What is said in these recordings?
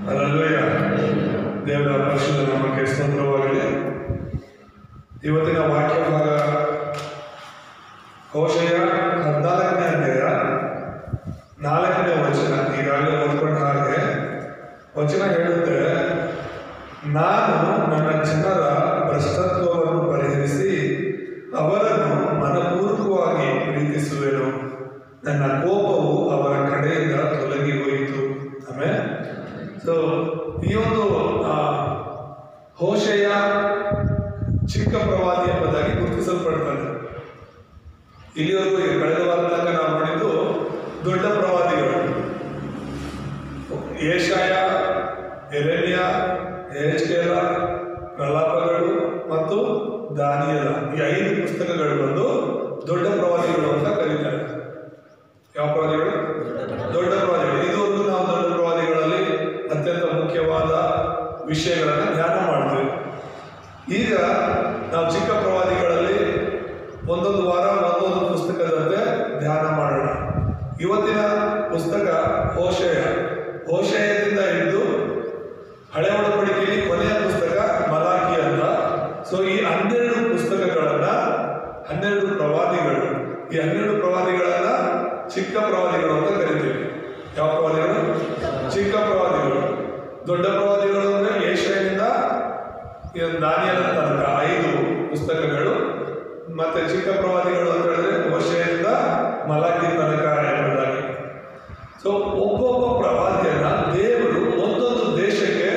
Hallelujah. ದೇವರ ಪರಿಶುದ್ಧ ನಾಮಕ್ಕೆ ಸ್ತೋತ್ರವಾಗಲಿ. ಇವತ್ತಿನ ವಾಕ್ಯ ಭಾಗ ಹೋಶೇಯ 14ನೇ ಅಧ್ಯಾಯ 4ನೇ ವಚನ. ಈಗಾಗಲೇ ಓದ್ಕೊಂಡ ಹಾಗೆ ವಚನ ಹೇಳುತ್ತೆ, ನಾನು ನನ್ನ ಜನರ ಭ್ರಷ್ಟತ್ವವನ್ನು ಪರಿಹರಿಸಿ ಅವರನ್ನು ಮನಪೂರ್ವಕವಾಗಿ ಪ್ರೀತಿಸುವೆನು, ನನ್ನ ಕೋಪವು ಅವರ ಕಡೆಯಿಂದ ತೊಲಗಿ ಹೋಯಿತು. ಆಮೇಲೆ ಸೊ ಈ ಒಂದು ಹೋಶೇಯ ಚಿಕ್ಕ ಪ್ರವಾದಿ ಎಂಬುದಾಗಿ ಗುರುತಿಸಲ್ಪಡ್ತಾನೆ. ಇಲ್ಲಿವರೆಗೂ ಕಳೆದ ವಾರ ತನಕ ನಾವು ನೋಡಿದ್ದು ದೊಡ್ಡ ಪ್ರವಾದಿಗಳು, ಯೆಶಾಯ, ಯೆರೆಮೀಯ, ಯೆಹೆಜ್ಕೇಲ, ಪ್ರಲಾಪಗಳು ಮತ್ತು ದಾನಿಯೇಲ. ಈ 5 ಪುಸ್ತಕಗಳು ಬಂದು ದೊಡ್ಡ ಪ್ರವಾದಿಗಳು ಅಂತ ಕರೀತಾರೆ. ಯಾವ ಪ್ರವಾದಿಗಳು? ದೊಡ್ಡ ಪ್ರವಾದಿಗಳು. ಇದುವರೆಗೂ ನಾವು ದೊಡ್ಡ ಪ್ರವಾದಿಗಳಲ್ಲಿ ಅತ್ಯಂತ ಮುಖ್ಯವಾದ ವಿಷಯಗಳನ್ನು ಧ್ಯಾನ ಮಾಡಿದ್ವಿ. ಈಗ ನಾವು ಚಿಕ್ಕ ಪ್ರವಾದಿಗಳಲ್ಲಿ ಒಂದೊಂದು ವಾರ ಒಂದೊಂದು ಪುಸ್ತಕದಂತೆ ಧ್ಯಾನ ಮಾಡೋಣ. ಇವತ್ತಿನ ಪುಸ್ತಕ ಹೋಶೇಯ. ಹೋಶೇಯದಿಂದ ಹಿಡಿದು ಹಳೆ ಒಡಂಬಡಿಕೆಯಲ್ಲಿ ಕೊನೆಯ ಪುಸ್ತಕ ಮಲಾಕಿ ಅಂತ. ಸೊ ಈ 12 ಪುಸ್ತಕಗಳನ್ನ 12 ಪ್ರವಾದಿಗಳು, ಈ 12 ಪ್ರವಾದಿಗಳನ್ನ ಚಿಕ್ಕ ಪ್ರವಾದಿಗಳು ಅಂತ ಕರಿತೀವಿ. ಯಾವ ಪ್ರವಾದಿಗಳು? ಚಿಕ್ಕ ಪ್ರವಾದಿಗಳು. ದೊಡ್ಡ ಪ್ರವಾದಿಗಳು ಅಂದ್ರೆ ಯೆಶಾಯನಿಂದ ದಾನಿಯೇಲ ತನಕ 5 ಪುಸ್ತಕಗಳು, ಮತ್ತೆ ಚಿಕ್ಕ ಪ್ರವಾದಿಗಳು ಅಂತ ಹೇಳಿದ್ರೆ ಹೋಶೇಯನಿಂದ ಮಲಾಕಿ ತನಕ ಎಂಬುದಾಗಿ. ಸೊ ಒಬ್ಬೊಬ್ಬ ಪ್ರವಾದಿಯನ್ನ ದೇವರು ಒಂದೊಂದು ದೇಶಕ್ಕೆ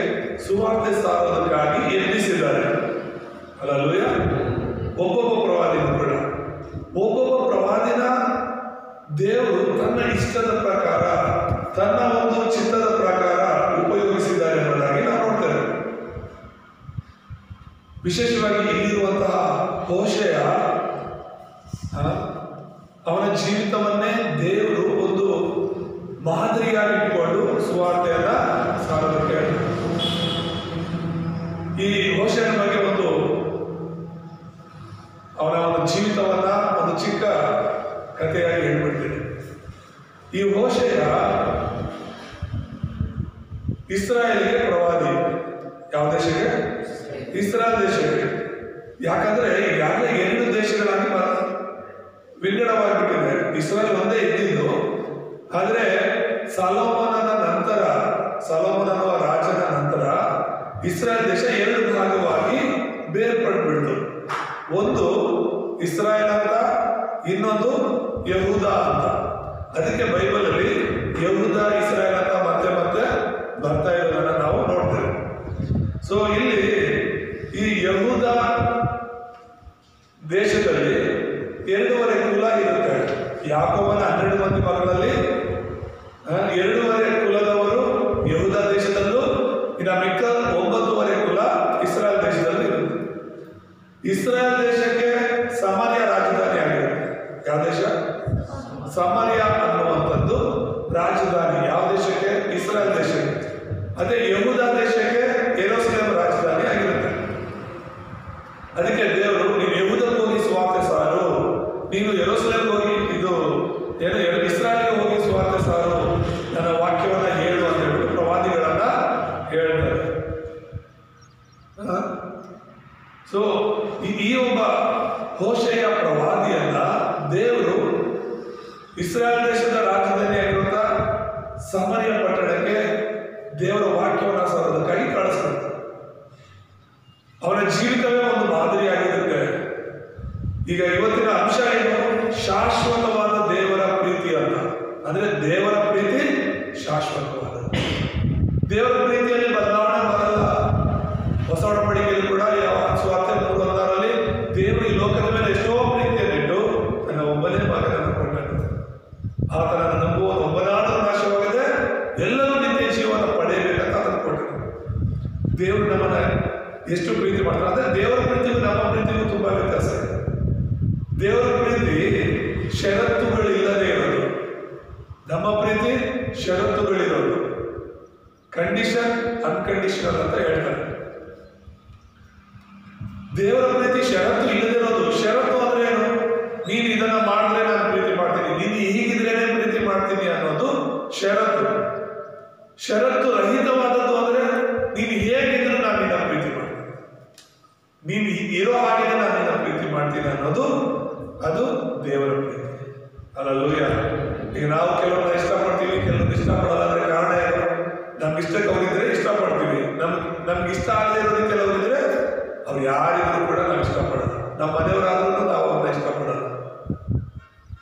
ಸುವಾರ್ತೆ ಸಾರೋದಕ್ಕಾಗಿ ಎಬ್ಬಿಸಿದ್ದಾರೆ. ಹಲ್ಲೆಲೂಯಾ. ಒಬ್ಬೊಬ್ಬ ಪ್ರವಾದಿನೂ ಕೂಡ ಒಬ್ಬೊಬ್ಬ ಪ್ರವಾದಿನ ದೇವರು ತನ್ನ ಇಷ್ಟದ ಪ್ರಕಾರ, ತನ್ನ ಒಂದು ಚಿತ್ತದ ಪ್ರಕಾರ ಉಪಯೋಗಿಸಿದ್ದಾರೆ ಎಂಬುದಾಗಿ ನಾವು ನೋಡ್ತೇವೆ. ವಿಶೇಷವಾಗಿ ಇಲ್ಲಿರುವಂತಹ ಹೋಶೇಯ, ಅವನ ಜೀವಿತವನ್ನೇ ದೇವರು ಒಂದು ಮಾದರಿಯಾಗಿ ಇಟ್ಟುಕೊಂಡು ಸುವಾರ್ತೆಯನ್ನ ಸಾರೋದಕ್ಕೆ. ಈ ಹೋಶೇಯನ ಬಗ್ಗೆ ಅವನ ಒಂದು ಜೀವಿತವನ್ನ ಒಂದು ಚಿಕ್ಕ ಕಥೆಯಾಗಿ ಹೇಳ್ಬಿಡ್ತೀನಿ. ಈ ಹೋಶೇಯ ಇಸ್ರಾಯೇಲಿಗೆ ಪ್ರವಾದಿ. ಯಾವ ದೇಶಕ್ಕೆ? ಇಸ್ರಾಯೇಲ್ ದೇಶಕ್ಕೆ. ಯಾಕಂದ್ರೆ ಈಗಾಗಲೇ 2 ದೇಶಗಳಾಗಿ ವಿಂಗಡವಾಗಿಬಿಟ್ಟಿದೆ. ಇಸ್ರಾಯೇಲ್ ಒಂದೇ ಇದ್ದಿದ್ದು, ಆದ್ರೆ ಸೊಲೊಮೋನನ ನಂತರ, ಸೊಲೊಮೋನ ಅನ್ನುವ ರಾಜನ ನಂತರ ಇಸ್ರಾಯೇಲ್ ದೇಶ 2 ಭಾಗವಾಗಿ ಬೇರ್ಪಟ್ಬಿಡ್ತು. ಒಂದು ಇಸ್ರಾಯೇಲ್ ಅಂತ, ಇನ್ನೊಂದು ಯಹೂದ ಅಂತ. ಅದಕ್ಕೆ ಬೈಬಲ್ ಅಲ್ಲಿ ಯಹೂದ, ಇಸ್ರಾಯೇಲ್ ಅಂತ ಮತ್ತೆ ಮತ್ತೆ ಬರ್ತಾ ಇರೋದನ್ನ ನಾವು ನೋಡ್ತೇವೆ. ಸೊ ಇಲ್ಲಿ ಈ ಯಹೂದ ದೇಶದಲ್ಲಿ 2.5 ಕುಲ ಇರುತ್ತೆ. ಯಾಕೋಬನ 12 ಮಂದಿ ಮಕ್ಕಳಲ್ಲಿ 2.5 ಕುಲದವರು ಯಹೂದ ದೇಶದಲ್ಲೂ, ಇನ್ನು ಮಿಕ್ಕ 9.5 ಕುಲ ಇಸ್ರಾಯೇಲ್ ದೇಶದಲ್ಲಿ ಇರುತ್ತೆ. ಇಸ್ರಾಯೇಲ್ ದೇಶಕ್ಕೆ ಸಮಾರ್ಯ ರಾಜಧಾನಿ ಆಗಿರುತ್ತೆ. ಯಾವ ದೇಶ? ಸಮಾರ್ಯ ಅನ್ನುವಂಥದ್ದು ರಾಜಧಾನಿ. ಯಾವ ದೇಶಕ್ಕೆ? ಇಸ್ರಾಯೇಲ್ ದೇಶಕ್ಕೆ. ಅದೇ ಯಹೂದ ದೇಶಕ್ಕೆ ಯೆರೂಸಲೇಮ್ ರಾಜಧಾನಿ ಆಗಿರುತ್ತೆ. ಅದಕ್ಕೆ ದೇವರು, ನೀನು ಯಹೂದಕ್ಕೆ ಹೋಗಿ ಸುವಾರ್ತೆ ಸಾರು, ನೀನು ಯೆರೂಸಲೇಮ್ಗೆ ಹೋಗಿ ಇಸ್ರಾಯೇಲ್ಗೆ ಹೋಗಿ ಸುವಾರ್ತೆ ಸಾರು, ನನ್ನ ವಾಕ್ಯವನ್ನ ಹೇಳು ಅಂತ ಹೇಳ್ಬಿಟ್ಟು ಪ್ರವಾದಿಗಳನ್ನ ಹೇಳ್ತಾರೆ. ಸೊ ಈ ಒಬ್ಬ ಹೋಶೇಯ ಪ್ರವಾದಿಯನ್ನ ದೇವರು ಇಸ್ರಾಯೇಲ್ ದೇಶದ ರಾಜಧಾನಿ ಆಗಿರುವಂತ ಸಮಾರ್ಯ ಪಟ್ಟಣಕ್ಕೆ ದೇವರ ವಾಕ್ಯವನ್ನ ಸಾರೋದಕ್ಕಾಗಿ ಕಳಿಸ್ತಾರೆ. ಅವನ ಜೀವಿತವೇ ಒಂದು ಮಾದರಿಯಾಗಿರುತ್ತೆ. ಈಗ ಇವತ್ತಿನ ಅಂಶ ಏನು? ಶಾಶ್ವತವಾದ ದೇವರ ಪ್ರೀತಿ ಅಂತ. ಅಂದ್ರೆ ದೇವರ ಪ್ರೀತಿ ಶಾಶ್ವತವಾದ. ದೇವರ ಪ್ರೀತಿಯಲ್ಲಿ ಬದಲಾವಣೆ ಬರಲ್ಲ. ಹೊಸ ಒಡಂಬಡಿಕೆಯಲ್ಲಿ ಕೂಡ ಸುವಾರ್ತೆ 3:16 ದೇವರು ಈ ಲೋಕದ ಮೇಲೆ ಎಷ್ಟೋ ಪ್ರೀತಿಯನ್ನಿಟ್ಟು ತನ್ನ ಒಬ್ಬನೇ ಮಗನನ್ನು ಕೊಟ್ಟನು, ಆತನ ನಂಬುವ ಒಬ್ಬನಾದರೂ ನಾಶವಾಗದೆ ಎಲ್ಲರೂ ನಿತ್ಯ ಜೀವನ ಪಡೆಯಬೇಕಂತ ಅದನ್ನು ಕೊಟ್ಟನು. ದೇವರು ನಮ್ಮನ್ನ ಎಷ್ಟು ಪ್ರೀತಿ ಮಾಡ್ತಾರೆ ಅಂದ್ರೆ ದೇವರ ಪ್ರೀತಿಗೂ ನಮ್ಮ ಪ್ರೀತಿಗೂ ತುಂಬಾ ವ್ಯತ್ಯಾಸ ಇದೆ. ದೇವರ ಪ್ರೀತಿ ಷರತ್ತುಗಳಿಲ್ಲದೆ ಇರೋದು, ನಮ್ಮ ಪ್ರೀತಿ ಷರತ್ತುಗಳಿರೋದು. ಕಂಡೀಷನ್ ಅನ್ಕಂಡೀಷನಲ್ ಅಂತ ಹೇಳ್ತಾರೆ. ದೇವರ ಪ್ರೀತಿ ಷರತ್ತು ಇಲ್ಲದಿರೋದು. ಷರತ್ತು ಅಂದ್ರೆ ಏನು? ನೀನು ಇದನ್ನ ಮಾಡಿದ್ರೆ ನಾನು ಪ್ರೀತಿ ಮಾಡ್ತೀನಿ, ನೀನು ಹೀಗಿದ್ರೇನೆ ಪ್ರೀತಿ ಮಾಡ್ತೀನಿ ಅನ್ನೋದು ಷರತ್ತು. ಷರತ್ತು ರಹಿತವಾದದ್ದು ನೀನು ಇರೋ ಹಾಗೆ ನಾನು ನಿನ್ನ ಪ್ರೀತಿ ಮಾಡ್ತೀನಿ ಅನ್ನೋದು ಅದು ದೇವರ ಪ್ರೀತಿ. ಹಲ್ಲೆಲೂಯಾ. ಈಗ ನಾವು ಕೆಲವನ್ನ ಇಷ್ಟಪಡ್ತೀವಿ, ಕೆಲವೊಂದು ಇಷ್ಟಪಡಲ್ಲ. ಅಂದ್ರೆ ಕಾರಣ ಏನು? ನಮ್ಗೆ ಇಷ್ಟಕ್ಕೆ ಅವರಿದ್ರೆ ಇಷ್ಟಪಡ್ತೀವಿ, ನಮ್ಗೆ ಇಷ್ಟ ಆಗದೆ ಇರೋದಕ್ಕೆ ಕೆಲವರಿದ್ರೆ ಅವ್ರು ಯಾರಿದ್ರು ಕೂಡ ನಾವು ಇಷ್ಟಪಡಲ್ಲ. ನಮ್ಮ ಮನೆಯವರಾದ್ರೂ ನಾವು ಅವ್ರನ್ನ ಇಷ್ಟಪಡಲ್ಲ.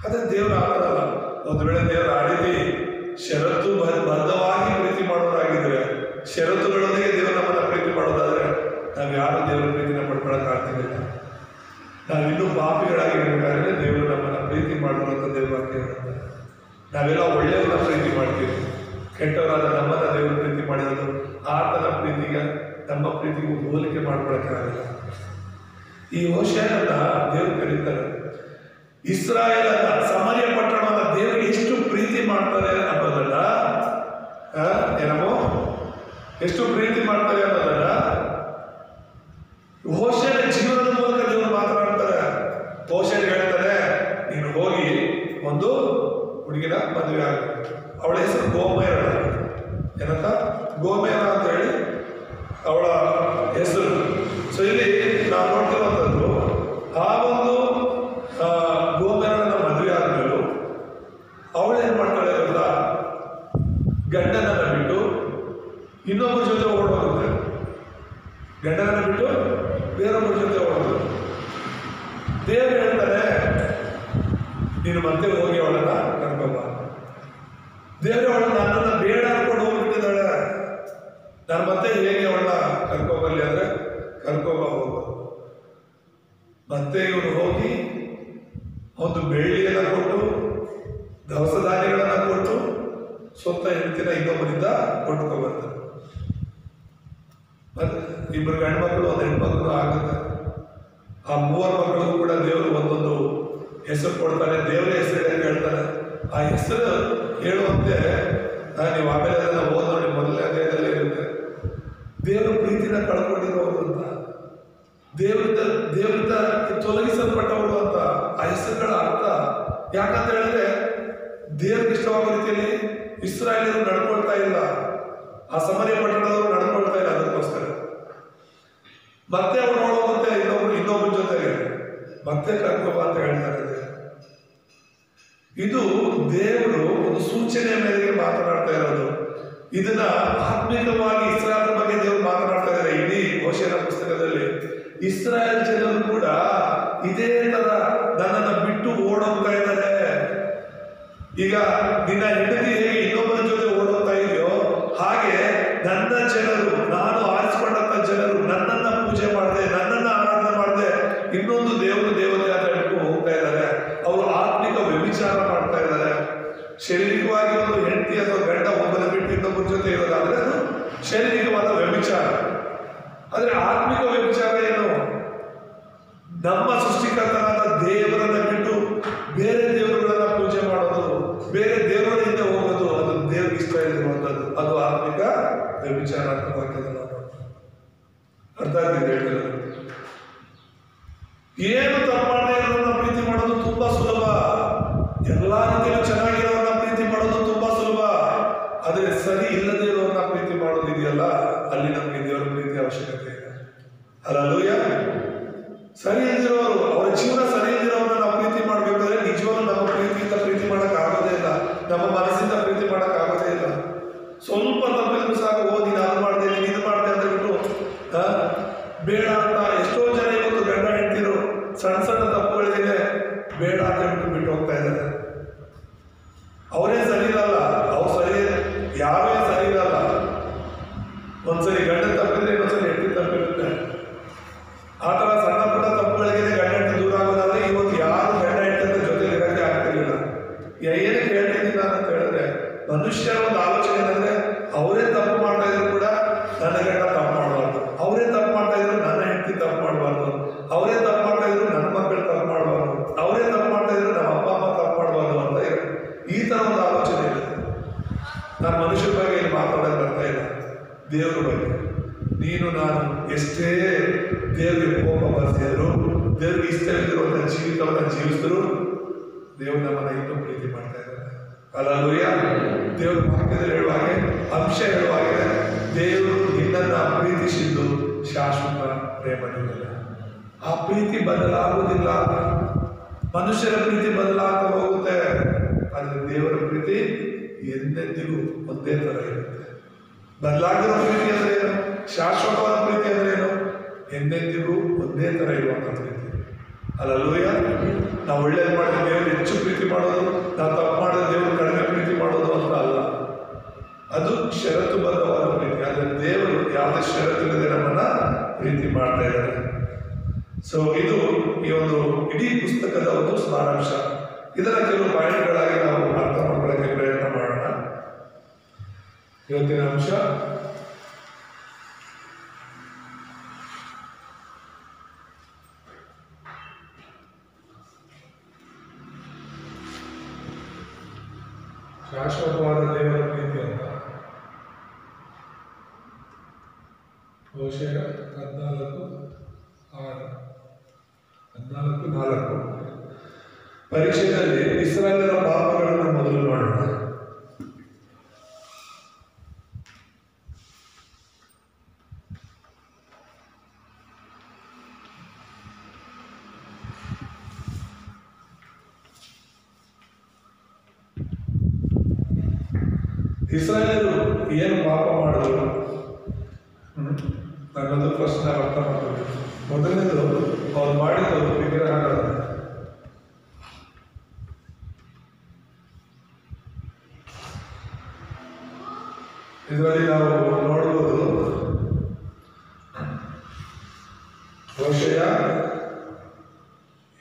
ಅದೇ ದೇವ್ರು ಆಗಲ್ಲ. ಒಂದು ವೇಳೆ ದೇವರು ಆ ರೀತಿ ಷರತ್ತು ಬದ್ಧವಾಗಿ ಪ್ರೀತಿ ಮಾಡೋರಾಗಿದ್ರೆ, ಷರತ್ತುಗಳೊಂದಿಗೆ ದೇವರು ನಮ್ಮನ್ನ ಪ್ರೀತಿ ಮಾಡೋದಾದ್ರೆ ನಾವು ಯಾರು ದೇವರ ಪ್ರೀತಿನ ಪಡ್ಕೊಳಕ್ ಆಗ್ತಿಲ್ಲ. ನಾವು ಇನ್ನೂ ಪಾಪಿಗಳಾಗಿರ್ಬೇಕಾದ್ರೆ ದೇವರು ನಮ್ಮನ್ನ ಪ್ರೀತಿ ಮಾಡುವಂತ ದೇವರು ಅಂತ ಹೇಳುತ್ತೆ. ನಾವೆಲ್ಲ ಒಳ್ಳೆಯವರನ್ನ ಪ್ರೀತಿ ಮಾಡ್ತೀವಿ, ಕೆಟ್ಟವರಾದ ನಮ್ಮನ್ನ ದೇವರು ಪ್ರೀತಿ ಮಾಡಿರೋದು ಆತನ ಪ್ರೀತಿಗೆ ನಮ್ಮ ಪ್ರೀತಿಗೂ ಹೋಲಿಕೆ ಮಾಡ್ಕೊಳಕ್ಕಾಗಲ್ಲ. ಈ ಹೋಶೇಯನನ್ನ ದೇವರು ಕರೀತಾರೆ. ಇಸ್ರಾಯೇಲನ್ನ, ಸಮಾರ್ಯ ಪಟ್ಟಣವನ್ನ ದೇವರು ಎಷ್ಟು ಪ್ರೀತಿ ಮಾಡ್ತಾರೆ ಅನ್ನೋದನ್ನ, ಏನೋ ಎಷ್ಟು ಪ್ರೀತಿ ಮಾಡ್ತಾರೆ ಅನ್ನೋದನ್ನ ಹೋಶೇಯನ ಜೀವನದ ಮೂಲಕ ದೇವರು ಮಾತನಾಡ್ತಾರೆ. ಹೋಶೇಯ ಹೇಳ್ತಾರೆ, ನೀನು ಹೋಗಿ ಒಂದು ಹುಡುಗಿನ ಮದುವೆ ಆಗಬೇಕು. ಅವಳ ಹೆಸರು ಗೋಮೇರ. ಏನಂತ? ಗೋಮೇರ ಅಂತ ಹೇಳಿ ಅವಳ ಹೆಸರು. ಸೊ ಇಲ್ಲಿ ನಾವು ನೋಡ್ತಿರುವಂಥದ್ದು, ಆ ಒಂದು ಗೋಮೇರನ ಮದುವೆ ಆದ್ಮೇಲೂ ಅವಳೇನ್ ಮಾಡ್ತಾಳೆ ಗೊತ್ತ? ಗಂಡನನ್ನ ಬಿಟ್ಟು ಇನ್ನೊಬ್ಬರ ಜೊತೆ ಓಡೋಗುತ್ತೆ. ಗಂಡನನ್ನ ಬಿಟ್ಟು ಬೇರೊಬ್ಬರ ಜೊತೆ ಓಡೋದು. ದೇವರು ಹೇಳ್ತಾನೆ, ನೀನು ಮತ್ತೆ ಹೋಗಿ ಅವಳನ್ನ ಕರ್ಕೊಂಬ. ದೇವರು ಅವಳನ್ನ ನನ್ನನ್ನ ಬೇಡ ಅನ್ಕೊಂಡು ಹೋಗ್ಬಿಟ್ಟಿದ್ದಾಳೆ. ನಾನು ಮತ್ತೆ ಹೇಗೆ ಅವಳನ್ನ ಕರ್ಕೊಂಬರ್ಲಿ ಅಂದ್ರೆ ಕರ್ಕೊಂಬ ಹೋಗು. ಮತ್ತೆ ಇವನು ಹೋಗಿ ಒಂದು ಬೆಳ್ಳಿಯನ್ನ ಕೊಟ್ಟು, ದವಸ ಧಾನ್ಯಗಳನ್ನ ಕೊಟ್ಟು, ಸ್ವಂತ ಹೆಂಡತಿನ ಇನ್ನೊಬ್ಬರಿಂದ ಕೊಂಡ್ಕೊಬರ್ತಾರೆ. ಮತ್ತೆ ಇಬ್ಬರು ಗಂಡು ಮಕ್ಕಳು, ಒಂದು ಹೆಣ್ಮಕ್ಳು ಆಗುತ್ತೆ. ಆ ಮೂವರು ಮಕ್ಕಳು ಕೂಡ ದೇವರು ಒಂದೊಂದು ಹೆಸರು ಕೊಡ್ತಾನೆ. ದೇವರೇ ಹೆಸರು ಹೇಳ್ತಾನೆ. ಆ ಹೆಸರು ಹೇಳುವಂತೆ ನೀವು ಆಮೇಲೆ ಅದನ್ನ ಓದ್ ನೋಡಿ, ಮೊದಲನೇ ಅಧ್ಯಾಯದಲ್ಲೇ ಇರುತ್ತೆ. ದೇವರು ಪ್ರೀತಿನ ಕಳ್ಕೊಂಡಿರೋರು ಅಂತ, ದೇವರಿಂದ ತೊಲಗಿಸಲ್ಪಟ್ಟವರು ಅಂತ ಆ ಹೆಸರುಗಳ ಅರ್ಥ. ಯಾಕಂತ ಹೇಳಿದ್ರೆ ದೇವ್ರಿಗೆ ಇಷ್ಟವಾಗೋ ರೀತಿಯಲ್ಲಿ ಇಸ್ರಾಯೇಲರು ನಡ್ಕೊಳ್ತಾ ಇಲ್ಲ, ಆ ಸಮಾರ್ಯ ಪಟ್ಟಣದವರು ನಡ್ಕೊಳ್ತಾ ಇಲ್ಲ. ಅದಕ್ಕೋಸ್ಕರ ಮತ್ತೆ ಅವ್ರು ನೋಡುವಂತೆ ಇನ್ನೊಬ್ಬರ ಜೊತೆಗೆ ಮತ್ತೆ ಕರ್ಕೋಬ ಅಂತ ಹೇಳ್ತಾರೆ. ಇದು ದೇವರು ಒಂದು ಸೂಚನೆಯ ಮೇರೆಗೆ ಮಾತನಾಡ್ತಾ ಇರೋದು. ಇದನ್ನ ಆತ್ಮಿಕವಾಗಿ ಇಸ್ರಾಯೇಲ್ ಬಗ್ಗೆ ದೇವರು ಮಾತನಾಡ್ತಾ ಇದ್ದಾರೆ. ಇಡೀ ಹೋಶೇಯನ ಪುಸ್ತಕದಲ್ಲಿ ಇಸ್ರಾಯೇಲ್ ಜನರು ಕೂಡ ಇದೇ ತರ ನನ್ನನ್ನ ಬಿಟ್ಟು ಓಡೋಗ್ತಾ ಇದ್ದಾರೆ. ಈಗ ನಿನ್ನ ಹೆಂಡತಿ ಹೇಗೆ ಇನ್ನೊಬ್ಬರ ಜೊತೆ ಓಡೋಗ್ತಾ ಇದೆಯೋ ಹಾಗೆ ನನ್ನ ಜನರು, ನಾನು ಆರಿಸಿಕೊಂಡಂತ ಜನರು ನನ್ನನ್ನ ಪೂಜೆ ಮಾಡದೆ, ನನ್ನನ್ನ ಆರಾಧನೆ ಮಾಡದೆ ಇನ್ನೊಂದು ದೇವರು ದೇವತೆ ಅಂತ ಹೇಳ್ಬಿಟ್ಟು ಹೋಗ್ತಾ ಇದ್ದಾರೆ. ಅವರು ಆತ್ಮಿಕ ವ್ಯಭಿಚಾರ ಮಾಡ್ತಾ ಇದ್ದಾರೆ. ಶಾರೀರಿಕವಾಗಿ ಒಂದು ಹೆಂಡತಿ ಅಥವಾ ಗಂಡ ಒಬ್ಬನ ಬಿಟ್ಟು ಇನ್ನೊಬ್ಬರ ಜೊತೆ ಇರೋದಾದ್ರೆ ಅದು ಶಾರೀರಿಕವಾದ ವ್ಯಭಿಚಾರ. ಆದ್ರೆ ಆತ್ಮಿಕ ವ್ಯಭಿಚಾರ ಏನು? ನಮ್ಮ ಸೃಷ್ಟಿಕರ್ತನಾದ ದೇವರನ್ನ ಬಿಟ್ಟು ಬೇರೆ ದೇವರುಗಳನ್ನ ಪೂಜೆ ಮಾಡೋದು, ಬೇರೆ ದೇವರ ಹಿಂದೆ ಹೋಗೋದು, ಅದು ದೇವ್ರಿಗೆ ಇಷ್ಟ ಇರುವಂತದ್ದು. ಅದು ಆತ್ಮಿಕ ವ್ಯಭಿಚಾರ ಅಂತ ವಾಕ್ಯದಲ್ಲಿ ಅರ್ಥ ಆಗ್ತಿದೆ ಹೇಳ್ತಾರೆ. ಏನು ತಪ್ಪು ಮಾಡದೆ ಇರೋದನ್ನ ಪ್ರೀತಿ ಮಾಡೋದು ತುಂಬಾ ಸುಲಭ. ಎಲ್ಲಾ ರೀತಿಯಲ್ಲೂ ಚೆನ್ನಾಗಿರೋರನ್ನ ಪ್ರೀತಿ ಮಾಡೋದು ತುಂಬಾ ಸುಲಭ. ಆದ್ರೆ ಸರಿ ಇಲ್ಲದೆ ಇರೋರನ್ನ ಪ್ರೀತಿ ಮಾಡೋದು ಇದೆಯಲ್ಲ, ಅಲ್ಲಿ ನಮ್ಗೆ ದೇವರ ಪ್ರೀತಿ ಅವಶ್ಯಕತೆ ಇದೆ. ಹಲ್ಲೆಲೂಯಾ. ಸರಿ ಇಲ್ದಿರೋರು, ಅವರ ಜೀವನ ಸರಿ ಇಲ್ದಿರೋರನ್ನ ನಾವು ಪ್ರೀತಿ ಮಾಡ್ಬೇಕಾದ್ರೆ ನಿಜವಾಗ್ಲೂ ನಮ್ಮ ಪ್ರೀತಿಯಿಂದ ಪ್ರೀತಿ ಮಾಡಕ್ ಆಗೋದೇ ಇಲ್ಲ, ನಮ್ಮ ಮನಸ್ಸಿಂದ ಪ್ರೀತಿ ಮಾಡಕ್ ಆಗೋದೇ ಇಲ್ಲ. ಸ್ವಲ್ಪ ತಪ್ಪಿದ್ರು ಸಾಕು, ನೀನು ಅದು ಮಾಡಿದೆ, ನೀನು ಇದು ಮಾಡಿದೆ ಅಂತ ಬಿಟ್ಟು ಬೇಡ ಅಂತ ಎಷ್ಟೋ ಜನ ಇವತ್ತು ಗಂಡ ಹೆಂಡ್ತಿರು ಸಣ್ಣ ಸಣ್ಣ ತಪ್ಪುಗಳಿಗೆ ಬೇಡ ಅಂತ ಬಿಟ್ಟು ಹೋಗ್ತಾ ಇದ್ದಾರೆ. ಅವರೇ ಸರಿ ಇರಲ್ಲ, ಅವ್ರು ಸರಿ, ಯಾರೇ ಸರಿ ಇರಲ್ಲ. ಒಂದ್ಸರಿ ಗಂಡ ತಪ್ಪಿದ್ರೆ ಇನ್ನೊಂದ್ಸರಿ ಹೆಂಡತಿ ತಪ್ಪಿರುತ್ತೆ. ಆ ತರ ಸಣ್ಣ ಪುಟ್ಟ ತಪ್ಪುಗಳಿಗೆ ಗಂಡ ಹೆಂಡತಿ ದೂರ ಆಗೋದಾದ್ರೆ ಇವತ್ತು ಯಾರು ಗಂಡ ಹೆಂಡತಿ ಜೊತೆ ಇರಕ್ಕೆ ಆಗ್ತಿರ್ಲಿಲ್ಲ. ಏನಕ್ಕೆ ಹೇಳ್ತಿದ್ದೀನಿ ಅಂತ ಹೇಳಿದ್ರೆ, ಮನುಷ್ಯರ ಒಂದು ಆಲೋಚನೆ ಏನಂದ್ರೆ ಅವರೇ ತಪ್ಪು ಮಾಡ್ತಾ ಇದ್ರು ಕೂಡ ನನ್ನ ಗಂಡ ತಪ್ಪು ಮಾಡಬಾರ್ದು, ಅವರೇ ತಪ್ಪು ಮಾಡ್ತಾ ಇದ್ರು ನನ್ನ ಹೆಂಡತಿ ತಪ್ಪು ಮಾಡಬಾರ್ದು, ಅವರೇ ತಪ್ಪು ಮಾಡ್ತಾ ಇದ್ರು ನನ್ನ ಮಕ್ಕಳು ತಪ್ಪು ಮಾಡಬಾರ್ದು, ಅವರೇ ತಪ್ಪು ಮಾಡ್ತಾ ಇದ್ರು ನಮ್ಮ ಅಪ್ಪ ಅಮ್ಮ ತಪ್ಪು ಮಾಡಬಾರ್ದು ಅಂತ ಈ ತರ ಒಂದು ಆಲೋಚನೆ ಇದೆ. ನಾನು ಮನುಷ್ಯರ ಬಗ್ಗೆ ಇಲ್ಲಿ ಮಾತಾಡೋಕೆ ಬರ್ತಾ ಇಲ್ಲ, ದೇವ್ರ ಬಗ್ಗೆ. ನೀನು ನಾನು ಎಷ್ಟೇ ದೇವ್ರಿಗೆ ಕೋಪ ಬರ್ತಿದ್ರು, ದೇವ್ರಿಗೆ ಇಷ್ಟ ಇದ್ದಿರುವಂತ ಜೀವಿತವನ್ನ ಜೀವಿಸಿದ್ರು, ದೇವ್ರು ನಮ್ಮನ್ನ ಇನ್ನೂ ಪ್ರೀತಿ ಮಾಡ್ತಾ ಇದ್ದಾರೆ. ಹಲ್ಲೆಲೂಯಾ. ದೇವ್ರ ವಾಕ್ಯದಲ್ಲಿ ಹೇಳುವಾಗೆ, ಅಂಶ ಹೇಳುವಾಗೆ, ದೇವರು ನಿನ್ನನ್ನ ಪ್ರೀತಿಸಿದ್ದು ಶಾಶ್ವತ ಪ್ರೇಮದಿಂದ. ಆ ಪ್ರೀತಿ ಬದಲಾಗುವುದಿಲ್ಲ. ಮನುಷ್ಯರ ಪ್ರೀತಿ ಬದಲಾಗ್ತಾ ಹೋಗುತ್ತೆ, ಆದರೆ ದೇವರ ಪ್ರೀತಿ ಎಂದೆಂದಿಗೂ ಒಂದೇ ತರ ಇರುತ್ತೆ. ಬದಲಾಗಿರೋ ಪ್ರೀತಿ ಅಂದ್ರೆ ಏನು? ಶಾಶ್ವತವಾದ ಪ್ರೀತಿ ಅಂದ್ರೆ ಏನು? ಎಂದೆಂದಿಗೂ ಒಂದೇ ತರ ಇರುವಂತ ಪ್ರೀತಿ. ಹಲ್ಲೆಲೂಯಾ. ನಾವು ಒಳ್ಳೇದು ಮಾಡಿದ್ರೆ ದೇವರು ಹೆಚ್ಚು ಪ್ರೀತಿ ಮಾಡೋದು, ನಾವು ತಪ್ಪು ಮಾಡಿದ್ರೆ ದೇವರು ಕಡಿಮೆ ಪ್ರೀತಿ ಮಾಡೋದು ಅಂತ ಅಲ್ಲ. ಅದು ಷರತ್ತುಬದ್ಧವಾದ ಪ್ರೀತಿ. ಆದರೆ ದೇವರು ಯಾವುದೇ ಷರತ್ತಿಲ್ಲದೆ ನಮ್ಮನ್ನ ಪ್ರೀತಿ ಮಾಡ್ತಾ ಇದ್ದಾರೆ. ಸೊ ಇದು ಈ ಒಂದು ಇಡೀ ಪುಸ್ತಕದ ಒಂದು ಸಾರಾಂಶ. ಇದರ ಕೆಲವು ಪಾಯಿಂಟ್ಗಳಾಗಿ ನಾವು ಅರ್ಥ ಮಾಡ್ಕೊಳ್ಳೋಕೆ ಪ್ರಯತ್ನ ಮಾಡೋಣ. ಇವತ್ತಿನ ಅಂಶ ಶಾಶ್ವತವಾದ ದೇವರ ಪ್ರೀತಿ ಅಂತ. ಹೋಶೇಯ 14:4 ಪರೀಕ್ಷೆಯಲ್ಲಿ ಇಸ್ರಾಯೇಲರ ಪಾಪಗಳನ್ನು ಮೊದಲು ಮಾಡೋಣ. ಇಸ್ರಾಯೇಲರು ಏನು ಪಾಪ ಮಾಡಿದ್ರು ನನ್ನದು ಫಸ್ಟ್ ನಾವು ಅರ್ಥ ಮಾಡ್ತೀವಿ. ಮೊದಲನೇದು ಅವ್ರು ಮಾಡಿದ್ದು ವಿಗ್ರಹಗಳನ್ನು. ಇದರಲ್ಲಿ ನಾವು ನೋಡಬಹುದು ಹೋಶೇಯ,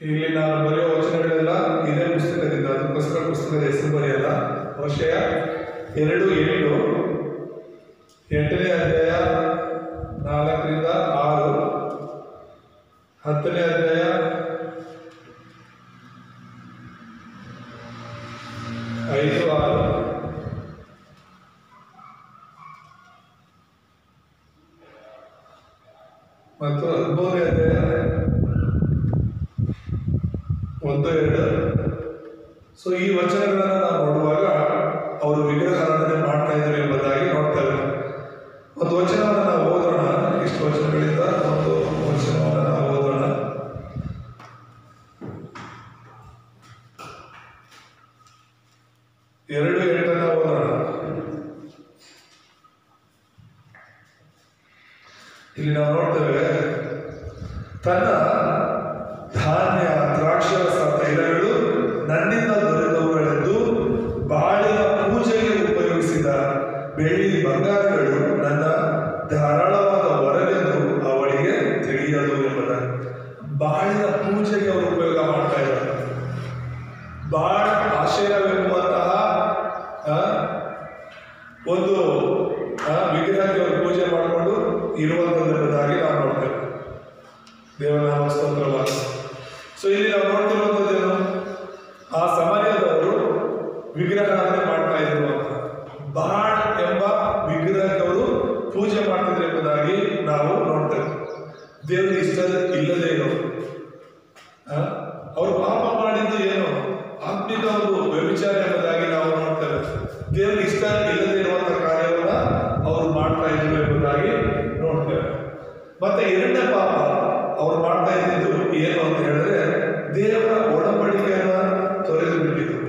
ಇಲ್ಲಿ ನಾನು ಬರೆಯೋ ವಚನಗಳೆಲ್ಲ ಇದೇ ಪುಸ್ತಕದಿಂದ, ಅದಕ್ಕೋಸ್ಕರ ಪುಸ್ತಕದ ಹೆಸರು ಬರೆಯಲ್ಲ. ಹೋಶೇಯ 2:7, 8ನೇ ಅಧ್ಯಾಯ 4-6, 10ನೇ ಅಧ್ಯಾಯ 5-6, ಮತ್ತು 13ನೇ ಅಧ್ಯಾಯ 1-2. ಸೊ ಈ ವಚನಗಳನ್ನು ನಾವು ನೋಡುವಾಗ ಅವರು ವಿಗ್ರಹಾರಾಧನೆ ಮಾಡ್ತಾ ಇದ್ದಾರೆ ಎಂಬುದಾಗಿ ನೋಡ್ತೇವೆ. ಒಂದು ವಚನವನ್ನು ನಾವು ಓದೋಣ. ಇಷ್ಟು ವಚನಗಳಿಂದ ಒಂದು ವಚನವನ್ನು ನಾವು ಓದೋಣ. 2:8 ಓದೋಣ. ಇಲ್ಲಿ ನಾವು ನೋಡ್ತೇವೆ, ತನ್ನ ಧಾನ್ಯ, ದ್ರಾಕ್ಷಾರಸ, ತೈಲಗಳು ನನ್ನಿಂದ ದೊರೆತವುಗಳೆಂದು ಬಾಳಿನ ಪೂಜೆಗೆ ಉಪಯೋಗಿಸಿದ ಬೆಳ್ಳಿ ಬಂಗಾರಗಳು ನನ್ನ ಧಾರಾಳವಾದ ವರವೆಂದು ಅವಳಿಗೆ ತಿಳಿಯದು ಎಂಬುದಾಗಿ. ಬಾಳಿನ ಪೂಜೆಗೆ ಅವರು ಉಪಯೋಗ ಮಾಡ್ತಾ ಇದ್ದಾರೆ. ಬಾಳ್ ಆಶಯವೆಂಬುವಂತಹ ಒಂದು ವಿಗ್ರಹಕ್ಕೆ ಅವರು ಪೂಜೆ ಮಾಡಿಕೊಂಡು ಇರುವಂಥದ್ದಾಗಿ ನಾವು ನೋಡ್ತೇವೆ. ದೇವನಾಮ ಸ್ತೋತ್ರವಾದ. ಸೊ ಇಲ್ಲಿ ನಾವು ನೋಡ್ತಿರುವಂಥದ್ದೇನು? ಆ ಸಮಯದವರು ವಿಗ್ರಹಾರಾಧನೆ ಮಾಡ್ತಾ ಇದ್ರು ಅಂತ. ಬಾಳ್ ಎಂಬ ವಿಗ್ರಹಕ್ಕೆ ಅವರು ಪೂಜೆ ಮಾಡ್ತಿದ್ರು ಎಂಬುದಾಗಿ ನಾವು ನೋಡ್ತೇವೆ. ದೇವರಿಗೆ ಇಷ್ಟ ಇಲ್ಲದೆ ಇರೋರು, ಅವರು ಪಾಪ ಮಾಡಿದ್ದು ಏನು? ಆತ್ಮಿಕ ಒಂದು ವ್ಯಭಿಚಾರ ಎಂಬುದಾಗಿ ನಾವು ನೋಡ್ತೇವೆ. ದೇವರಿಗೆ ಇಷ್ಟ ಇಲ್ಲದೆ ಇರುವಂತಹ ಕಾರ್ಯವನ್ನ ಅವರು ಮಾಡ್ತಾ ಇದ್ರು ಎಂಬುದಾಗಿ ನೋಡ್ತೇವೆ. ಮತ್ತೆ ಎರಡನೇ ಪಾಪ ಅವ್ರು ಮಾಡ್ತಾ ಇದ್ದಿದ್ದು ಏನು ಅಂತ ಹೇಳಿದ್ರೆ, ದೇವರ ಒಡಂಬಡಿಕೆಯನ್ನ ತೊರೆದು ಬಿಟ್ಟಿದ್ರು.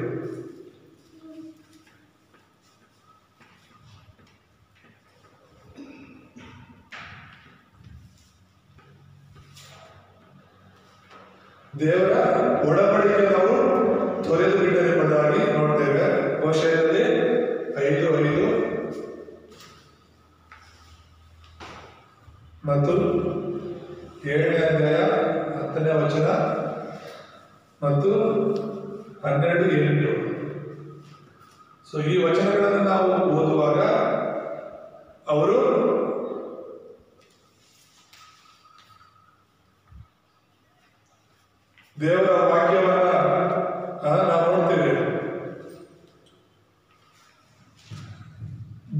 ದೇವರ ಒಡಂಬಡಿಕೆಯನ್ನು ಅವರು ತೊರೆದು ಬಿಟ್ಟರು ಎಂಬುದಾಗಿ ನೋಡ್ತೇವೆ. ಹೋಶೇಯದಲ್ಲಿ 5:5 ಮತ್ತು 7ನೇ ಅಧ್ಯಾಯ 10ನೇ ವಚನ ಮತ್ತು 12:8. ಸೊ ಈ ವಚನಗಳನ್ನು ನಾವು ಓದುವಾಗ ಅವರು ದೇವರ ವಾಕ್ಯವನ್ನ ನಾವು ನೋಡ್ತೇವೆ.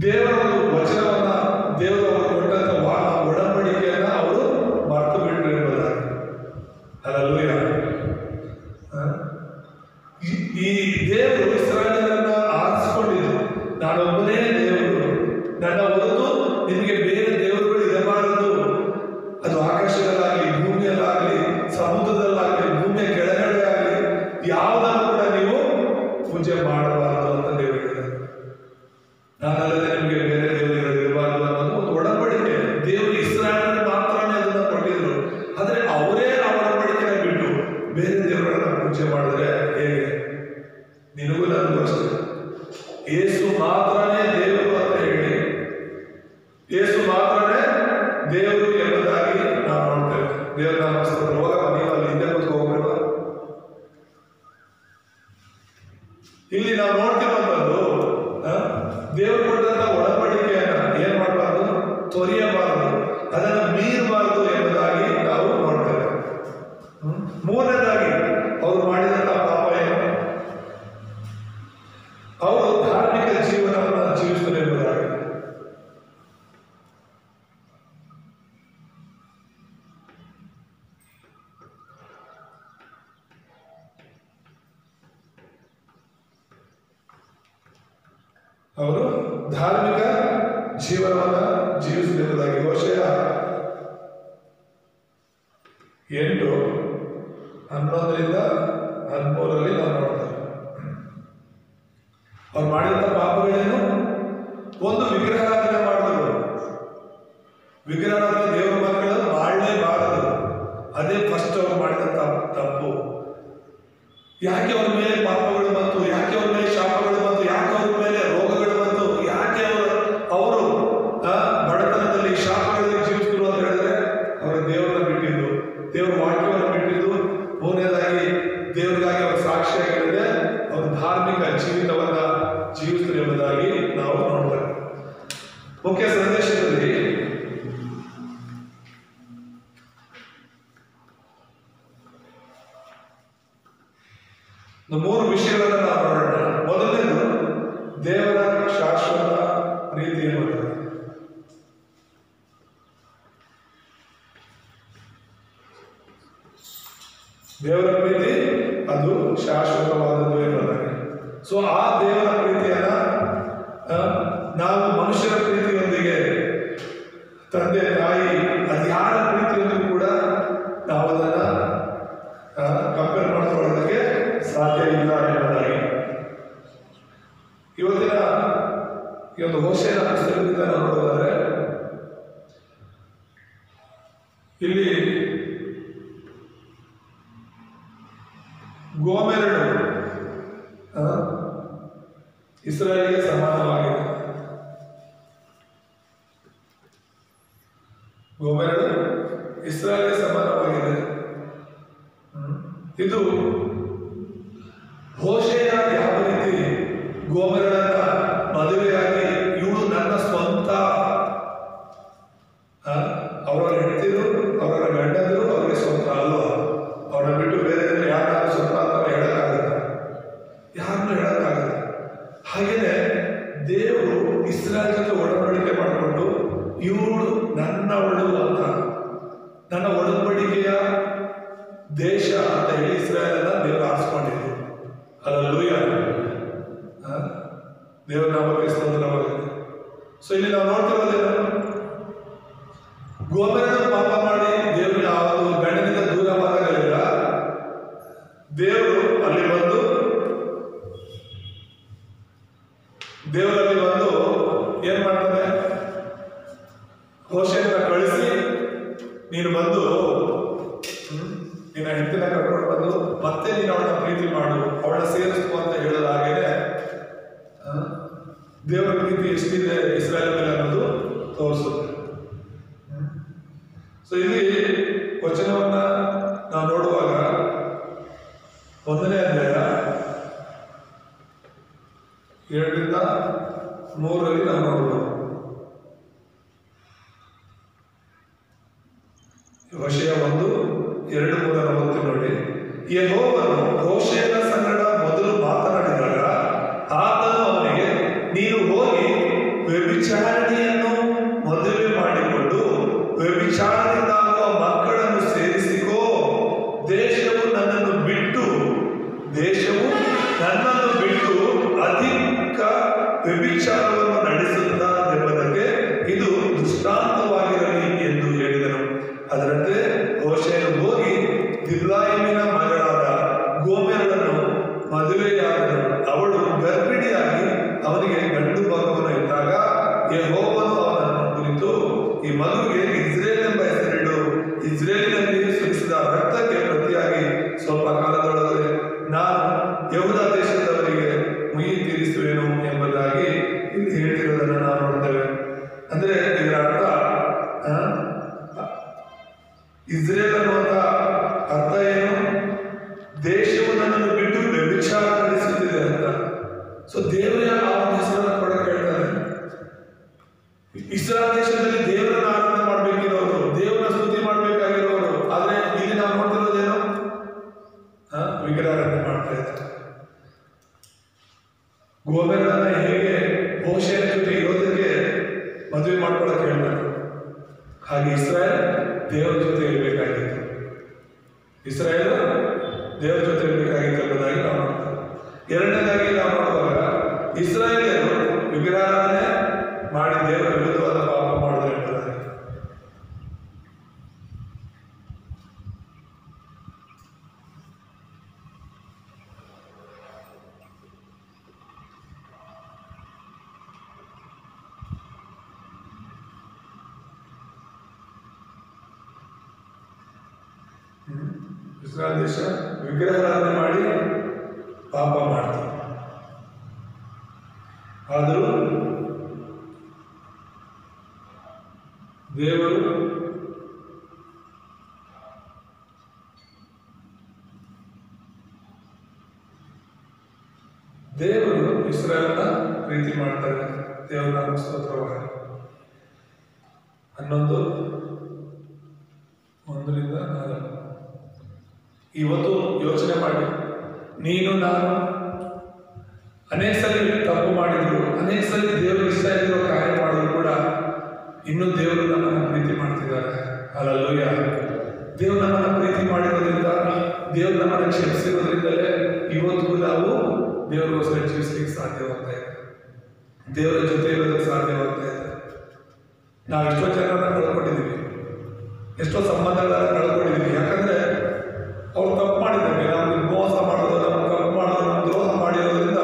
ದೇವರ ಒಂದು ವಚನವನ್ನ, ದೇವರು ಕೊಟ್ಟಂತ ಒಡಂಬಡಿಕೆಯನ್ನ ಅವರು ಮರೆತು ಬಿಟ್ಟರು ಎಂಬುದಾಗಿ. ಹಲ್ಲೆಲೂಯ. ಈ ದೇವರು ಇಸ್ರಾಯೇಲರನ್ನ ಆರಿಸಿಕೊಂಡಿದ್ದು, ನಾನೊಬ್ಬನೇ ದೇವರು, ನನ್ನ ಹೊರತು ನಿಮಗೆ ಬೇರೆ ದೇವರುಗಳು ಇರಬಾರದು. ಅದು ಆಕಾಶದಲ್ಲಾಗಲಿ ಭೂಮಿಯಲ್ಲಾಗಲಿ ಯೋಚನೆ ಮಾಡಿದ್ರೆ ಹೇಗೆ? ನಿನಗೂ ನನಗೂ ಅಷ್ಟೇ. ಯೇಸು ಮಾತ್ರನೇ ದೇವರು ಅಂತ ಹೇಳಿ, ಯೇಸು ಮಾತ್ರನೇ ದೇವರು ಎಂಬುದಾಗಿ ನಾವು ನೋಡ್ತೇವೆ. ದೇವರ ನಾಮಸ್ಕಾರ ಹೋಗವ, ನೀವು ಅಲ್ಲಿ ಹಿಂದೆ ಕೂತ್ಕೋಗ್ಬೇಡ. ಇಲ್ಲಿ ನಾವು ನೋಡ್ತಿರುವಂಥದ್ದು ದೇವರು ಕೊಟ್ಟಂತ ಒಡಂಬಡಿಕೆಯನ್ನ ಏನ್ ಮಾಡಬಾರ್ದು, ತೊರೆಯಬಾರದು, ಅದನ್ನು ಮೀರಬಾರದು ಎಂಬುದಾಗಿ ನಾವು ನೋಡ್ತೇವೆ. ಮೂರನೇದಾಗಿ ಅವರು ಮಾಡಿದಂತ ಪಾಪ ಏನು? ಅವರು ಧಾರ್ಮಿಕ ಜೀವನವನ್ನು ಜೀವಿಸಿದರು ಎಂಬುದಾಗಿ. ಅವರು ಧಾರ್ಮಿಕ ಜೀವನವನ್ನು ಜೀವಿಸಿರುವುದಾಗಿ ಹೋಶೇಯ 8:11-13 ನಾವು ನೋಡ್ತೇವೆ. ಅವ್ರು ಮಾಡಿದಂಥ ಪಾಪಗಳೇನು? ಒಂದು, ವಿಗ್ರಹಾರಾಧನೆ ಮಾಡಿದ್ರು. ವಿಗ್ರಹಾರಾಧನೆ ದೇವರ ಮಕ್ಕಳು ಮಾಡಲೇಬಾರದು. ಅದೇ ಫಸ್ಟ್ ಅವರು ಮಾಡಿದಂಥ ತಪ್ಪು. ಯಾಕೆ ಅವ್ರ ಮೇಲೆ ಪಾಪಗಳು ಬಂತು? ಯಾಕೆ ಅವ್ರ ಮೇಲೆ ಶಾಪಗಳು ಬಂತು? ಯಾಕೆ ಅವ್ರ ಮೇಲೆ ರೋಗಗಳು ಬಂತು? ಯಾಕೆ ಅವರು ಬಡತನದಲ್ಲಿ ಶಾಪಗಳಲ್ಲಿ ಜೀವಿಸಿದ್ರು ಅಂತ ಹೇಳಿದ್ರೆ ಅವರು ದೇವರನ್ನ ಬಿಟ್ಟಿದ್ದು, ದೇವರ ವಾಕ್ಯವನ್ನು ಬಿಟ್ಟಿದ್ದು. ಮೂರನೇದಾಗಿ ದೇವರಿಗಾಗಿ ಅವರ ಸಾಕ್ಷಿಯಾಗಿರದೆ ಅವರು ಧಾರ್ಮಿಕ ಜೀವಿತವನ್ನ ಜೀವಿಸಿದ್ರು ಎಂಬುದಾಗಿ ನಾವು ನೋಡ್ತೇವೆ. ಮುಖ್ಯ ಸಂದೇಶದಲ್ಲಿ ಮೂರು ವಿಷಯಗಳನ್ನು ನಾವು ನೋಡೋಣ. ಮೊದಲನೇದು ದೇವರ ಶಾಶ್ವತ ಪ್ರೀತಿ ಎಂಬುದು. ದೇವರ ಪ್ರೀತಿ ಅದು ಶಾಶ್ವತವಾದದ್ದು ಎಂಬುದಾಗಿ. ಸೊ ಆ ದೇವರ ಪ್ರೀತಿಯನ್ನ ನಾವು ಮನುಷ್ಯರ ಪ್ರೀತಿಯೊಂದಿಗೆ, ತಂದೆ ತಾಯಿ ಅದ್ಯಾರ ಪ್ರೀತಿಯೊಂದಿಗೂ ಕೂಡ ನಾವು ಅದನ್ನ ಕಂಪೇರ್ ಮಾಡ್ಕೊಳ್ಳೋದಕ್ಕೆ ಸಾಧ್ಯ ಇಲ್ಲ ಎಂಬುದಾಗಿ. ಇವತ್ತಿನ ಈ ಒಂದು ಹೋಶೇಯನ ಪುಸ್ತಕದಿಂದ ನಾವು ನೋಡೋದಾದ್ರೆ ಇಲ್ಲಿ ಗೋಮೆರಡು ಇಸ್ರಾಯೇಲಿಗೆ ಸಮಾನವಾಗಿದೆ. ಗೋಮೆರಡು ಇಸ್ರಾಯೇಲಿಗೆ ಸಮಾನವಾಗಿದೆ. ಇದು ಹೋಶೇಯ ಯಾವ ರೀತಿ ಗೋಮೆರಳನ್ನ ಮದುವೆಯಾಗಿ ಇವಳು ನನ್ನ ಸ್ವಂತ, ಅವರ ಹೆಂಡತಿರು ಅವರ ಗಂಡಂದರು ಅವರಿಗೆ ಸ್ವಂತ ಅಲ್ವಾ, ಅವರನ್ನ ಬಿಟ್ಟು ಬೇರೆ ಯಾರನ್ನ ಸ್ವಂತ ಅಂತ ಹೇಳಕ್ಕಾಗಲ್ಲ, ಯಾರನ್ನು ಹೇಳಕ್ಕಾಗಲ್ಲ. ಹಾಗೇನೆ ದೇವರು ಇಸ್ರಾಯೇಲ್ ಜೊತೆ ಒಡಂಬಡಿಕೆ ಮಾಡಿಕೊಂಡು ಇವಳು ನನ್ನವಳು ಅಂತ, ನನ್ನ ಒಡಂಬಡಿಕೆಯ ದೇಶ ಅಂತ ಹೇಳಿ ಇಸ್ರಾಯೇಲನ್ನ ದೇವರು ಆರಿಸ್ಕೊಂಡಿದ್ರು. ಹಲ್ಲೆಲೂಯಾ, ದೇವರ ನಾಮಕ್ಕೆ ಸ್ತೋತ್ರವಾಗಲಿ. ಸೊ ಇಲ್ಲಿ ನಾವು ನೋಡ್ತಿರೋದೇನು? ಗೋಮೆರಳು ಪಾಪ ಮಾಡಿ ದೇವರ ಆ ಒಂದು ಗಂಡನಿಂದ ದೂರವಾದಾಗಲಿಲ್ಲ, ದೇವರಲ್ಲಿ ಬಂದು ಏನ್ ಮಾಡ್ತಾರೆ? ಹೋಶೇಯನ ಕಳಿಸಿ ನೀನು ಬಂದು ನಿನ್ನ ಹೆಂಡತಿನ ಕರ್ಕೊಂಡು ಬಂದು ಮತ್ತೆ ನೀನು ಅವಳನ್ನ ಪ್ರೀತಿ ಮಾಡು, ಅವಳನ್ನ ಸೇರಿಸ್ಕೊ ಅಂತ ಹೇಳೋದು. ಹಾಗೇನೆ ದೇವರ ಪ್ರೀತಿ ಎಷ್ಟಿದೆ ಇಸ್ರಾಯೇಲ್ ಮೇಲೆ ಅನ್ನೋದು ತೋರಿಸುತ್ತೆ. ಸೊ ಇಲ್ಲಿ ವಚನವನ್ನ ನಾವು ನೋಡುವಾಗ 1ನೇ ಅಧ್ಯಾಯ 2-3 ನಾವು ನೋಡಬಹುದು. ಹೋಶೇಯ 1:2-3 ಓದ್ತೀವಿ ನೋಡಿ. ಯೆಹೋವನು ಹೋಶೇಯನ ಸಂಗಡ ಮೊದಲು ಮಾತನಾಡಿದಾಗ ಆತನು ಅವನಿಗೆ, ನೀನು ಹೋಗಿ ವ್ಯಭಿಚಾರಿಣಿಯನ್ನು ಮದುವೆ ಮಾಡಿಕೊಂಡು ವ್ಯಭಿಚಾರದಿಂದಾಗುವ ಮಕ್ಕಳನ್ನು ಸೇರಿಸಿಕೋ, ದೇಶವು ನನ್ನನ್ನು ಬಿಟ್ಟು ಅಧಿಕ ವ್ಯಭಿಚಾರವನ್ನು ನಡೆಸುತ್ತಾನೆಂಬುದಕ್ಕೆ ಇದು ದೃಷ್ಟಾಂತವಾಗಿರಲಿ ಎಂದು ಹೇಳಿದನು. ಅದರಂತೆ ಹೋಶೇಯನು ಹೋಗಿ ದಿಬ್ಲಾಯಿಮಿನ ಮಗಳಾದ ಗೋಮೆರಳನ್ನು ಮದುವೆಯಾದನು. ಅವಳು ಗರ್ಭಿಣಿಯಾಗಿ ಅವನಿಗೆ ಗಂಡು ಮಗುವನ್ನು ಇದ್ದಾಗ ಯೆಹೋವನು ಅವನನ್ನು ಕುರಿತು, ಈ ಮಗುವಿಗೆ ಇಸ್ರೇಲ್ ಎಂಬ ಹೆಸರಿಡು, ಇಸ್ರೇಲಿನಲ್ಲಿ ಸುರಿಸಿದ ರಕ್ತಕ್ಕೆ ಪ್ರತಿಯಾಗಿ ಸ್ವಲ್ಪ ಕಾಲದೊಳಗೆ ಹಾಗೆ ಇಸ್ರಾಯೇಲ್ ದೇವರ ಜೊತೆ ಇರಬೇಕಾಗಿತ್ತು. ಇಸ್ರಾಯೇಲ್ ದೇವರ ಜೊತೆ ಇರಬೇಕಾಗಿತ್ತು ಎಂಬುದಾಗಿ ನಾವು ನೋಡ್ತೇವೆ. ಎರಡನೇದಾಗಿ ನಾವು ನೋಡುವಾಗ ಇಸ್ರಾಯೇಲಿಯರು ವಿಗ್ರಹಾರಾಧನೆ ಮಾಡಿ ದೇವರ ವಿರುದ್ಧವಾದ ಪಾಪ ಮಾಡಿದ್ರು ಎಂಬುದಾಗಿ. ಇಸ್ರಾಯೇಲ್ ದೇಶ ವಿಗ್ರಹಾರಾಧನೆ ಮಾಡಿ ಪಾಪ ಮಾಡ್ತಾರೆ. ಆದರೂ ದೇವರು ಇಸ್ರಾಯೇಲನ್ನ ಪ್ರೀತಿ ಮಾಡ್ತಾರೆ. ದೇವರ ನಾಮ ಸ್ತೋತ್ರವಾಗಲಿ. 11:1-4 ಇವತ್ತು ಯೋಚನೆ ಮಾಡಿ, ನೀನು ನಾನು ಅನೇಕ ಸಲ ತಪ್ಪು ಮಾಡಿದ್ರು, ಅನೇಕ ಸಲ ದೇವರು ಇಷ್ಟ ಇರೋ ಕಾರ್ಯ ಮಾಡಿದ್ರು ಕೂಡ ಇನ್ನೂ ದೇವರು ನಮ್ಮನ್ನು ಪ್ರೀತಿ ಮಾಡ್ತಿದ್ದಾರೆ. ಹಲ್ಲೆಲೂಯಾ. ದೇವರು ನಮ್ಮನ್ನು ಪ್ರೀತಿ ಮಾಡಿರೋದ್ರಿಂದ, ದೇವರು ನಮ್ಮನ್ನು ಕ್ಷಮಿಸಿರೋದ್ರಿಂದಲೇ ಇವತ್ತು ನಾವು ದೇವರಿಗೋಸ್ಕರ ಜೀವಿಸ್ಲಿಕ್ಕೆ ಸಾಧ್ಯವಾಗ್ತಾ ಇದೆ, ದೇವರ ಜೊತೆ ಇರೋದಕ್ಕೆ ಸಾಧ್ಯವಾಗ್ತಾ ಇದೆ. ನಾವು ಎಷ್ಟೋ ಜನರನ್ನ ಕಳ್ಕೊಂಡಿದ್ದೀವಿ, ಎಷ್ಟೋ ಸಂಬಂಧಗಳನ್ನ ಕಳ್ಕೊಂಡಿದ್ದೀವಿ. ಯಾಕಂದ್ರೆ ಅವ್ರು ತಪ್ಪು ಮಾಡಿದ್ದಾರೆ, ನಮ್ಗೆ ಮೋಸ ಮಾಡೋದು, ನಮ್ಗೆ ತಪ್ಪು ಮಾಡೋದು, ನಮ್ಗೆ ದ್ರೋಹ ಮಾಡಿರೋದ್ರಿಂದ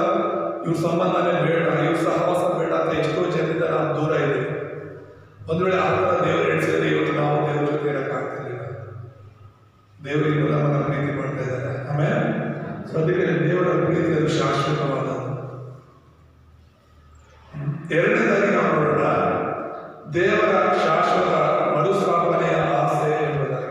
ಇವ್ರ ಸಂಬಂಧನೇ ಬೇಡ, ಇವ್ರ ಸಹವಾಸ ಬೇಡ ಅಂತ ಎಷ್ಟೋ ಜನರಿಂದ ನಾವು ದೂರ ಇದ್ದೀವಿ. ಒಂದು ವೇಳೆ ಆ ಥರ ದೇವರು ಎಣಿಸಿದ್ರೆ ಇವತ್ತು ನಾವು ದೇವ್ರ ಜೊತೆ ಇರೋಕ್ಕಾಗ್ತಿರ್ಲಿಲ್ಲ. ದೇವರು ಇನ್ನೂ ನಮ್ಮನ್ನು ಪ್ರೀತಿ ಮಾಡ್ತಾ ಇದ್ದಾರೆ. ಆಮೇಲೆ ಅದಕ್ಕೆ ದೇವರ ಪ್ರೀತಿ ಅದು ಶಾಶ್ವತವಾದದ್ದು. ಎರಡನೇದಾಗಿ ನಾವು ನೋಡೋಣ, ದೇವರ ಶಾಶ್ವತ ಮರುಸ್ಥಾಪನೆಯ ಆಸೆ ಎಂಬುದಾಗಿ.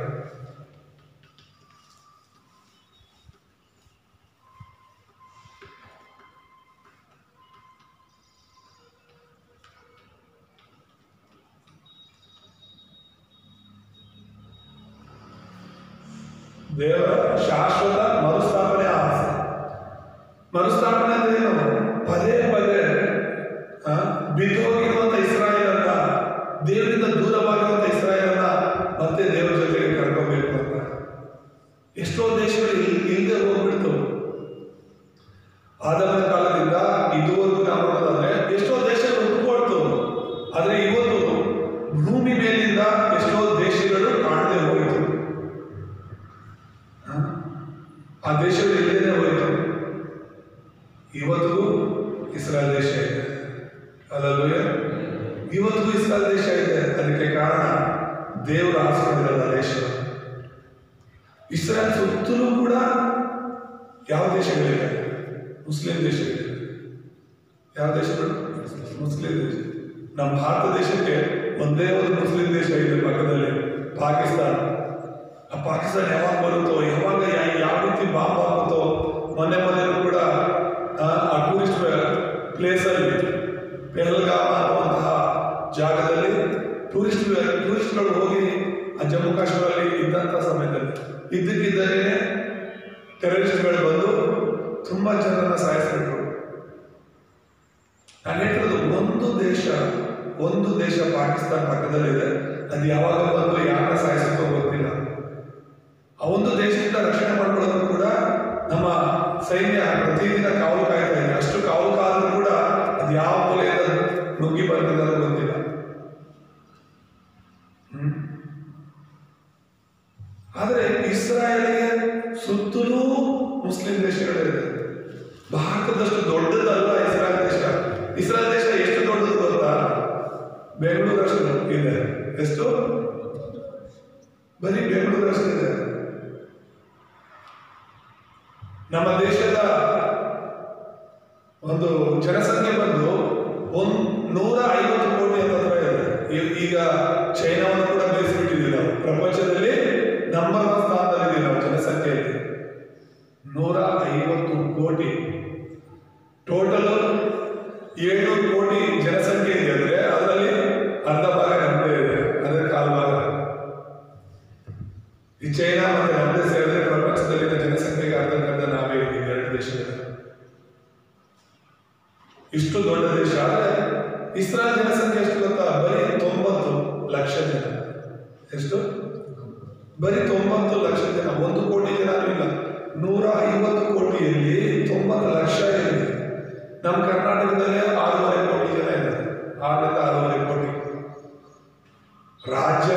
ದೇವರ ಶಾಶ್ವತ ಮರುಸ್ಥಾಪನೆಯ ಆಸೆ. ಮರುಸ್ಥಾಪನೆ ಅಂದ್ರೆ ಏನು? ಪದೇ ಪದೇ ಬಿದ್ದೋಗಿರುವಂತ ಇಸ್ರಾಯೇಲನ್ನ, ದೇವರಿಂದ ದೂರವಾಗಿರುವಂತ ಇಸ್ರಾಯೇಲನ್ನ ಮತ್ತೆ ದೇವರ ಜೊತೆಗೆ ಕರ್ಕೋಬೇಕು ಅಂತ. ಎಷ್ಟೋ ದೇಶಗಳು ಇಲ್ಲದೆ ಹೋಗ್ಬಿಡ್ತು. ಆದಮನ ಕಾಲದಿಂದ ಇದುವರೆಗೂ ನಾವು ನೋಡೋದಾದ್ರೆ ಎಷ್ಟೋ ದೇಶಗಳು ಒಪ್ಪಿಕೊಳ್ತು. ಆದ್ರೆ ಇವತ್ತು ಭೂಮಿ ಮೇಲಿಂದ ಎಷ್ಟೋ ದೇಶಗಳು ಕಾಣದೆ ಹೋಯಿತು. ಆ ದೇಶಗಳು ಇಲ್ಲದೇ ಹೋಯಿತು. ಇವತ್ತಿಗೂ ಇಸ್ರಾಯೇಲ್ ದೇಶ ಇದೆ. ಹಲ್ಲೆಲೂಯಾ. ಇವತ್ತಿಗೂ ಇಸ್ರಾಯೇಲ್ ದೇಶ ಇದೆ. ಅದಕ್ಕೆ ಕಾರಣ ದೇವರ ಆಸ್ಪತ್ರೆಗಳ ದೇಶ. ಇಸ್ರಾಯೇಲ್ ಸುತ್ತಲೂ ಕೂಡ ಯಾವ ದೇಶಗಳಿವೆ? ಮುಸ್ಲಿಂ ದೇಶಗಳಿವೆ. ಯಾವ ದೇಶಗಳು? ಮುಸ್ಲಿಂ ದೇಶ. ನಮ್ಮ ಭಾರತ ದೇಶಕ್ಕೆ ಒಂದೇ ಒಂದು ಮುಸ್ಲಿಂ ದೇಶ ಇದೆ ಪಕ್ಕದಲ್ಲಿ, ಪಾಕಿಸ್ತಾನ. ಆ ಪಾಕಿಸ್ತಾನ ಯಾವಾಗ ಬರುತ್ತೋ, ಯಾವಾಗ ಯಾವ ರೀತಿ ಬಾಂಬ್ ಹಾಕುತ್ತೋ. ಮೊನ್ನೆ ಕೂಡ ಆ ಟೂರಿಸ್ಟ್ ಪ್ಲೇಸಲ್ಲಿ ಪೆಹಲ್ಗಾಮ್ ಅನ್ನುವಂತಹ ಜಾಗದಲ್ಲಿ ಟೂರಿಸ್ಟ್ಗಳು ಹೋಗಿ ಆ ಜಮ್ಮು ಕಾಶ್ಮೀರಲ್ಲಿ ಇದ್ದಂಥ ಸಮಯದಲ್ಲಿ ಇದ್ದಕ್ಕಿದ್ದರೆ ಟೆರರಿಸ್ಟ್ಗಳು ಬಂದು ತುಂಬಾ ಜನರನ್ನ ಸಾಯಿಸ್ಬಿಟ್ರು. ನಾನು ಹೇಳ್ತಿರೋದು ಒಂದು ದೇಶ ಪಾಕಿಸ್ತಾನ ಪಕ್ಕದಲ್ಲಿದೆ. ಅದು ಯಾವಾಗ ಬಂದು ಯಾರನ್ನ ಸಾಯಿಸುತ್ತೋ ಗೊತ್ತಿಲ್ಲ. ಆ ಒಂದು ದೇಶದಿಂದ ರಕ್ಷಣೆ ಮಾಡ್ಕೊಳ್ಳೋದು ಕೂಡ ನಮ್ಮ ಸೈನ್ಯ ಪ್ರತಿದಿನ ಕಾವಲು ಕಾಯ್ತಾ ಇದೆ. ಅಷ್ಟು ಕಾವಲು ಕಾದ್ರೂ ಕೂಡ ಅದು ಯಾವ ಮೂಲೆಯಿಂದ ನುಗ್ಗಿ ಬರ್ತಿದೆ ಅದು ಗೊತ್ತಿಲ್ಲ. ಆದರೆ ಇಸ್ರಾಯೇಲಿಗೆ ಸುತ್ತಲೂ ಮುಸ್ಲಿಂ ದೇಶಗಳಿದೆ. ಭಾರತದಷ್ಟು ದೊಡ್ಡದಲ್ಲ ಇಸ್ರಾಯೇಲ್ ದೇಶ. ಇಸ್ರಾಯೇಲ್ ದೇಶ ಎಷ್ಟು ದೊಡ್ಡದು ಗೊತ್ತಾ? ಬೆಂಗಳೂರಷ್ಟು ಇದೆ. ಎಷ್ಟು? ಬರೀ ಬೆಂಗಳೂರಷ್ಟು ಇದೆ. ನಮ್ಮ ದೇಶದ ಒಂದು ಜನಸಂಖ್ಯೆ ಬಂದು 150 ಕೋಟಿ ಹತ್ರ ಇದೆ. ಈಗ ಚೈನಾವನ್ನು ಕೂಡ ಬೆಳೆಸಿಬಿಟ್ಟಿದ್ದೀವಿ ನಾವು. ಪ್ರಪಂಚದಲ್ಲಿ ನಂಬರ್ 1 ಸ್ಥಾನದಲ್ಲಿದ್ದೀವಿ ನಾವು ಜನಸಂಖ್ಯೆಯಲ್ಲಿ. 150 ಕೋಟಿ. ಟೋಟಲ್ 700 ಕೋಟಿ ಜನಸಂಖ್ಯೆ ಇದೆ ಅಂದ್ರೆ ಅದರಲ್ಲಿ ಅರ್ಧ ಭಾಗ ನಮ್ಮದೇ ಇದೆ, ಅದರ ಕಾಲು ಭಾಗ. ಈ ಚೈನಾ ಮತ್ತೆ ನಮ್ಮದೇ ಸೇರಿದ್ರೆ ಪ್ರಪಂಚದಲ್ಲಿನ ಜನಸಂಖ್ಯೆಗೆ ಅರ್ಧಕ್ಕರ್ಧ ನಾವೇ ಇದ್ದೀವಿ, 2 ದೇಶದಲ್ಲಿ. ಇಷ್ಟು ದೊಡ್ಡ ದೇಶ. ಆದರೆ ಇಸ್ರಾಯೇಲ್ ಜನಸಂಖ್ಯೆ ಎಷ್ಟು ಗೊತ್ತಾ? ಬರೀ 90 ಲಕ್ಷ ಜನ. ಎಷ್ಟು? ಬರೀ 90 ಲಕ್ಷ ಜನ. 1 ಕೋಟಿ ಜನ ಇಲ್ಲ, 150 ಕೋಟಿಯಲ್ಲಿ 90 ಲಕ್ಷ ಇದೆ. ನಮ್ಮ ಕರ್ನಾಟಕದಲ್ಲೇ 6.5 ಕೋಟಿ ಜನ ಇದ್ದಾರೆ. 6ರಿಂದ 6.5 ಕೋಟಿ. ರಾಜ್ಯ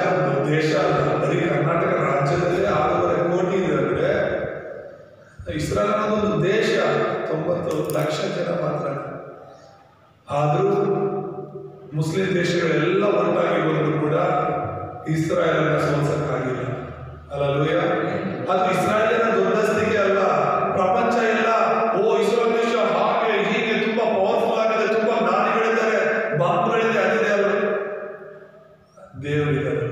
ದೇಶ ಅಲ್ಲ, ಬರೀ ಕರ್ನಾಟಕ ರಾಜ್ಯದಲ್ಲೇ 6.5 ಕೋಟಿ ಇದೆ ಅಂದ್ರೆ ಇಸ್ರೇಲ್ ಅನ್ನೋದೊಂದು ದೇಶ 90 ಲಕ್ಷ ಜನ ಮಾತ್ರ. ಆದರೂ ಮುಸ್ಲಿಂ ದೇಶಗಳೆಲ್ಲ ಒಟ್ಟಾಗಿ ಬಂದರೂ ಕೂಡ ಇಸ್ರಾಯೇಲನ್ನ ಸೋಲಿಸಕ್ಕಾಗಿಲ್ಲ. ಹಲ್ಲೆಲೂಯಾ. ಅದು ಇಸ್ರಾಯೇಲಿನ ದೊಡ್ಡಸ್ತಿಗೆ ಅಲ್ಲ, ಪ್ರಪಂಚ ಎಲ್ಲ ಓ ಇಸ್ರೇಲ್ ದೇಶ ಹಾಗೆ ಹೀಗೆ ತುಂಬಾ ಪವರ್ಫುಲ್ ಆಗಿದೆ, ತುಂಬಾ ಜ್ಞಾನಿಗಳಿದ್ದಾರೆ, ಬಾಂಬ್ಗಳಿದೆ, ಅದಿದೆ ಅಲ್ಲ. ದೇವರಿದ್ದಾರೆ.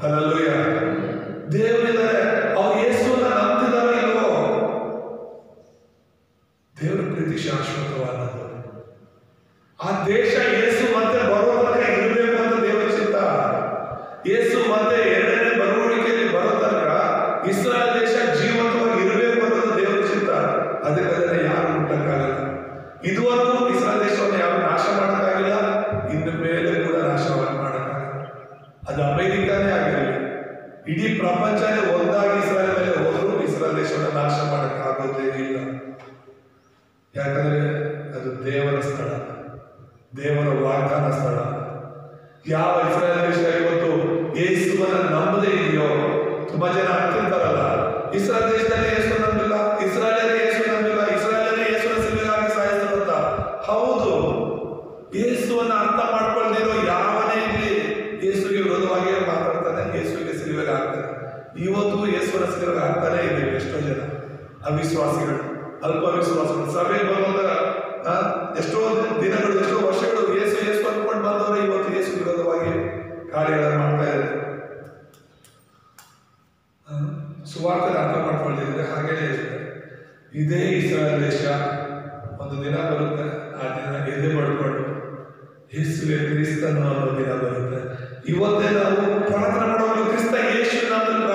ಹಲ್ಲೆಲೂಯಾ. ದೇವರಿದ್ದಾರೆ. ಅವ್ರು ಯೇಸುವನ್ನ ನಂಬ್ತಿದಾರೋ ಇಲ್ವೋ? ದೇವರ ಪ್ರೀತಿ ಶಾಶ್ವತವಾದದ್ದು. ಆ ದೇಶ ಯೇಸು ಮತ್ತೆ ಬರೋ ತನಕ ಇರಬೇಕು ಅಂತ ದೇವರ ಚಿತ್ತ. ಯೇಸು ಮತ್ತೆ ಎರಡನೇ ಬರುವಳಿಕೆಯಲ್ಲಿ ಬರೋ ತನಕ ಇಸ್ರಾಯೇಲ್ ದೇಶ ಜೀವಂತವಾಗಿ ಇರಬೇಕು ಅನ್ನೋದು ದೇವರ ಚಿತ್ತ. ಅದಕ್ಕೆ ಯಾರು ಮುಟ್ಟಕ್ಕಾಗಲ್ಲ. ಇದುವರೆಗೂ ಇಸ್ರಾಯೇಲ್ ದೇಶವನ್ನು ಯಾರು ನಾಶ ಮಾಡೋಕ್ಕಾಗಿಲ್ಲ, ಇನ್ನು ಮೇಲೆ ಕೂಡ ನಾಶ ಮಾಡೋಕ್ಕಾಗಲ್ಲ. ಅದು ಅಮೆರಿಕಾನೇ ಆಗಿರಲಿ, ಇಡೀ ಪ್ರಪಂಚನೇ ಒಂದಾಗಿ ಇಸ್ರಾಯೇಲ್ ಮೇಲೆ ಹೋದರೂ ಇಸ್ರಾಯೇಲ್ ದೇಶವನ್ನು ನಾಶ ಮಾಡೋಕ್ಕಾಗೋದೇ ಇಲ್ಲ. ಯಾಕಂದ್ರೆ ಅದು ದೇವರ ಸ್ಥಳ, ದೇವರ ವಾಗ್ದಾನ ಸ್ಥಳ. ಯಾವ ಇಸ್ರಾಯೇಲ್ ದೇಶ ಇವತ್ತು ಯೇಸುವನ್ನ ನಂಬದೇ ಇದೆಯೋ, ತುಂಬಾ ಜನ ಅಂತಿರ್ತಾರಲ್ಲ, ಇಸ್ರಾಯೇಲ್ ದೇಶದಲ್ಲಿ ಯೇಸು ನಂಬಿಲ್ಲ, ಇಸ್ರಾಯೇಲೇ ಯೇಸು ನಂಬಿಲ್ಲ, ಇಸ್ರಾಯೇಲೇ ಯೇಸುವಿನ ಸಿಲುಬೆಗಾಗಿ ಸಾಯಿಸ್ತಾರೆ ಅಂತ. ಹೌದು, ಯೇಸುವನ್ನ ಅರ್ಥ ಮಾಡ್ಕೊಳ್ದಿರೋ ಯಾವನೇ ಇಲ್ಲಿ ಯೇಸುವಿಗೆ ವಿರೋಧವಾಗಿ ಮಾತಾಡ್ತಾನೆ, ಯೇಸುವಿಗೆ ಸಿಲುಬೆಗೆ ಆಗ್ತಾನೆ. ಇವತ್ತು ಯೇಸುವಿನ ಸಿಲುಬೆಗೆ ಆಗ್ತಾನೆ ಇದ್ದೀವಿ ಎಷ್ಟೋ ಜನ ಅವಿಶ್ವಾಸಿಗಳು, ಅಲ್ಪ ವಿಶ್ವಾಸಗಳು. ಸಭೆಗೆ ಬರುವಾಗ ಎಷ್ಟೋ ದಿನಗಳು, ಎಷ್ಟೋ ವರ್ಷಗಳು ಯೇಸು ಯೇಸು ಅಂದ್ಕೊಂಡು ಬಂದವರು ಇವತ್ತು ಯೇಸು ವಿರೋಧವಾಗಿ ಕಾರ್ಯಗಳನ್ನು ಮಾಡ್ತಾ ಇದ್ದಾರೆ. ಸುವಾರ್ತೆ ಅರ್ಥ ಮಾಡ್ಕೊಂಡಿದ್ರೆ ಹಾಗೇನೆ ಇರ್ತದೆ. ಇದೇ ಇಸ್ರಾಯೇಲ್ ದೇಶ ಒಂದು ದಿನ ಬರುತ್ತೆ, ಆ ದಿನ ಎದೆ ಮಾಡಿಕೊಂಡು ಯೇಸುವೆ ಕ್ರಿಸ್ತನು ಅನ್ನೋ ದಿನ ಬರುತ್ತೆ. ಇವತ್ತೇ ನಾವು ಪ್ರಾರ್ಥನೆ ಮಾಡುವಾಗ ಕ್ರಿಸ್ತ ಯೇಸು ನಾಮದಲ್ಲಿ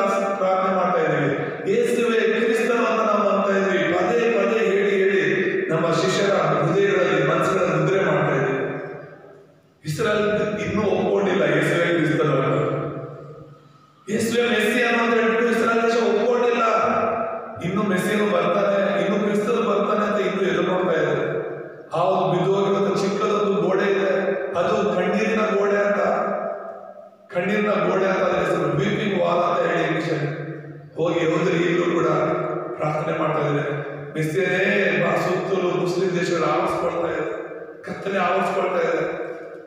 ಪ್ರಾರ್ಥನೆ ಮಾಡ್ತಾ ಇದ್ದೀವಿ. ಯೇಸುವೆ ಕ್ರಿಸ್ತನು ಅಂತ ನಾವು ನಂಬ್ತಾ ಇದ್ದೀವಿ. ಪದೇ ಪದೇ ಹೇಳಿ ಹೇಳಿ ನಮ್ಮ ಶಿಷ್ಯರ ಹೃದಯಗಳಲ್ಲಿ, ಮನಸ್ಸುಗಳಲ್ಲಿ ಮುದ್ರೆ ಮಾಡ್ತಾ ಇದ್ದೀವಿ. ಇಸ್ರಾಯೇಲ್ ಇನ್ನೂ ಒಪ್ಕೊಂಡಿಲ್ಲ ಯೇಸುವೆ ಕ್ರಿಸ್ತನು ಅಂತ. ಯೇಸುವೆ ಮೆಸ್ಸಿಯನು ಅಂತ ಹೇಳ್ಬಿಟ್ಟು ಇಸ್ರಾಯೇಲ್ ದೇಶ ಒಪ್ಕೊಂಡಿಲ್ಲ. ಇನ್ನು ಮೆಸ್ಸಿಯನು ಬರ್ತಾನೆ, ಇನ್ನು ಕ್ರಿಸ್ತನು ಬರ್ತಾನೆ ಅಂತ ಇನ್ನೂ ಎದುರು ನೋಡ್ತಾ ಇದ್ದಾರೆ. ಆ ಒಂದು ಬಿದ್ದೋಗಿರುವಂತ ಚಿಕ್ಕದೊಂದು ಗೋಡೆ ಇದೆ, ಅದು ಕಣ್ಣೀರಿನ ಗೋಡೆ ಅಂತ. ಕಣ್ಣೀರಿನ ಗೋಡೆ ಅಂತ ಅದರ ಹೆಸರು ವೀಪಿಂಗ್ ವಾಲ್ ಅಂತ ಹೇಳಿ ಇಂಗ್ಲಿಷಲ್ಲಿ. ಹೋಗಿ ಹೋದ್ರೆ ಈಗಲೂ ಕೂಡ ಪ್ರಾರ್ಥನೆ ಮಾಡ್ತಾ ಇದ್ದಾರೆ. ಮೆಸ್ಸಿಯನೇ ಸುತ್ತಲೂ ಮುಸ್ಲಿಂ ದೇಶಗಳು ಆವರಿಸ್ಕೊಳ್ತಾ ಇದೆ, ಕತ್ತಲೆ ಆವರಿಸ್ಕೊಳ್ತಾ ಇದೆ.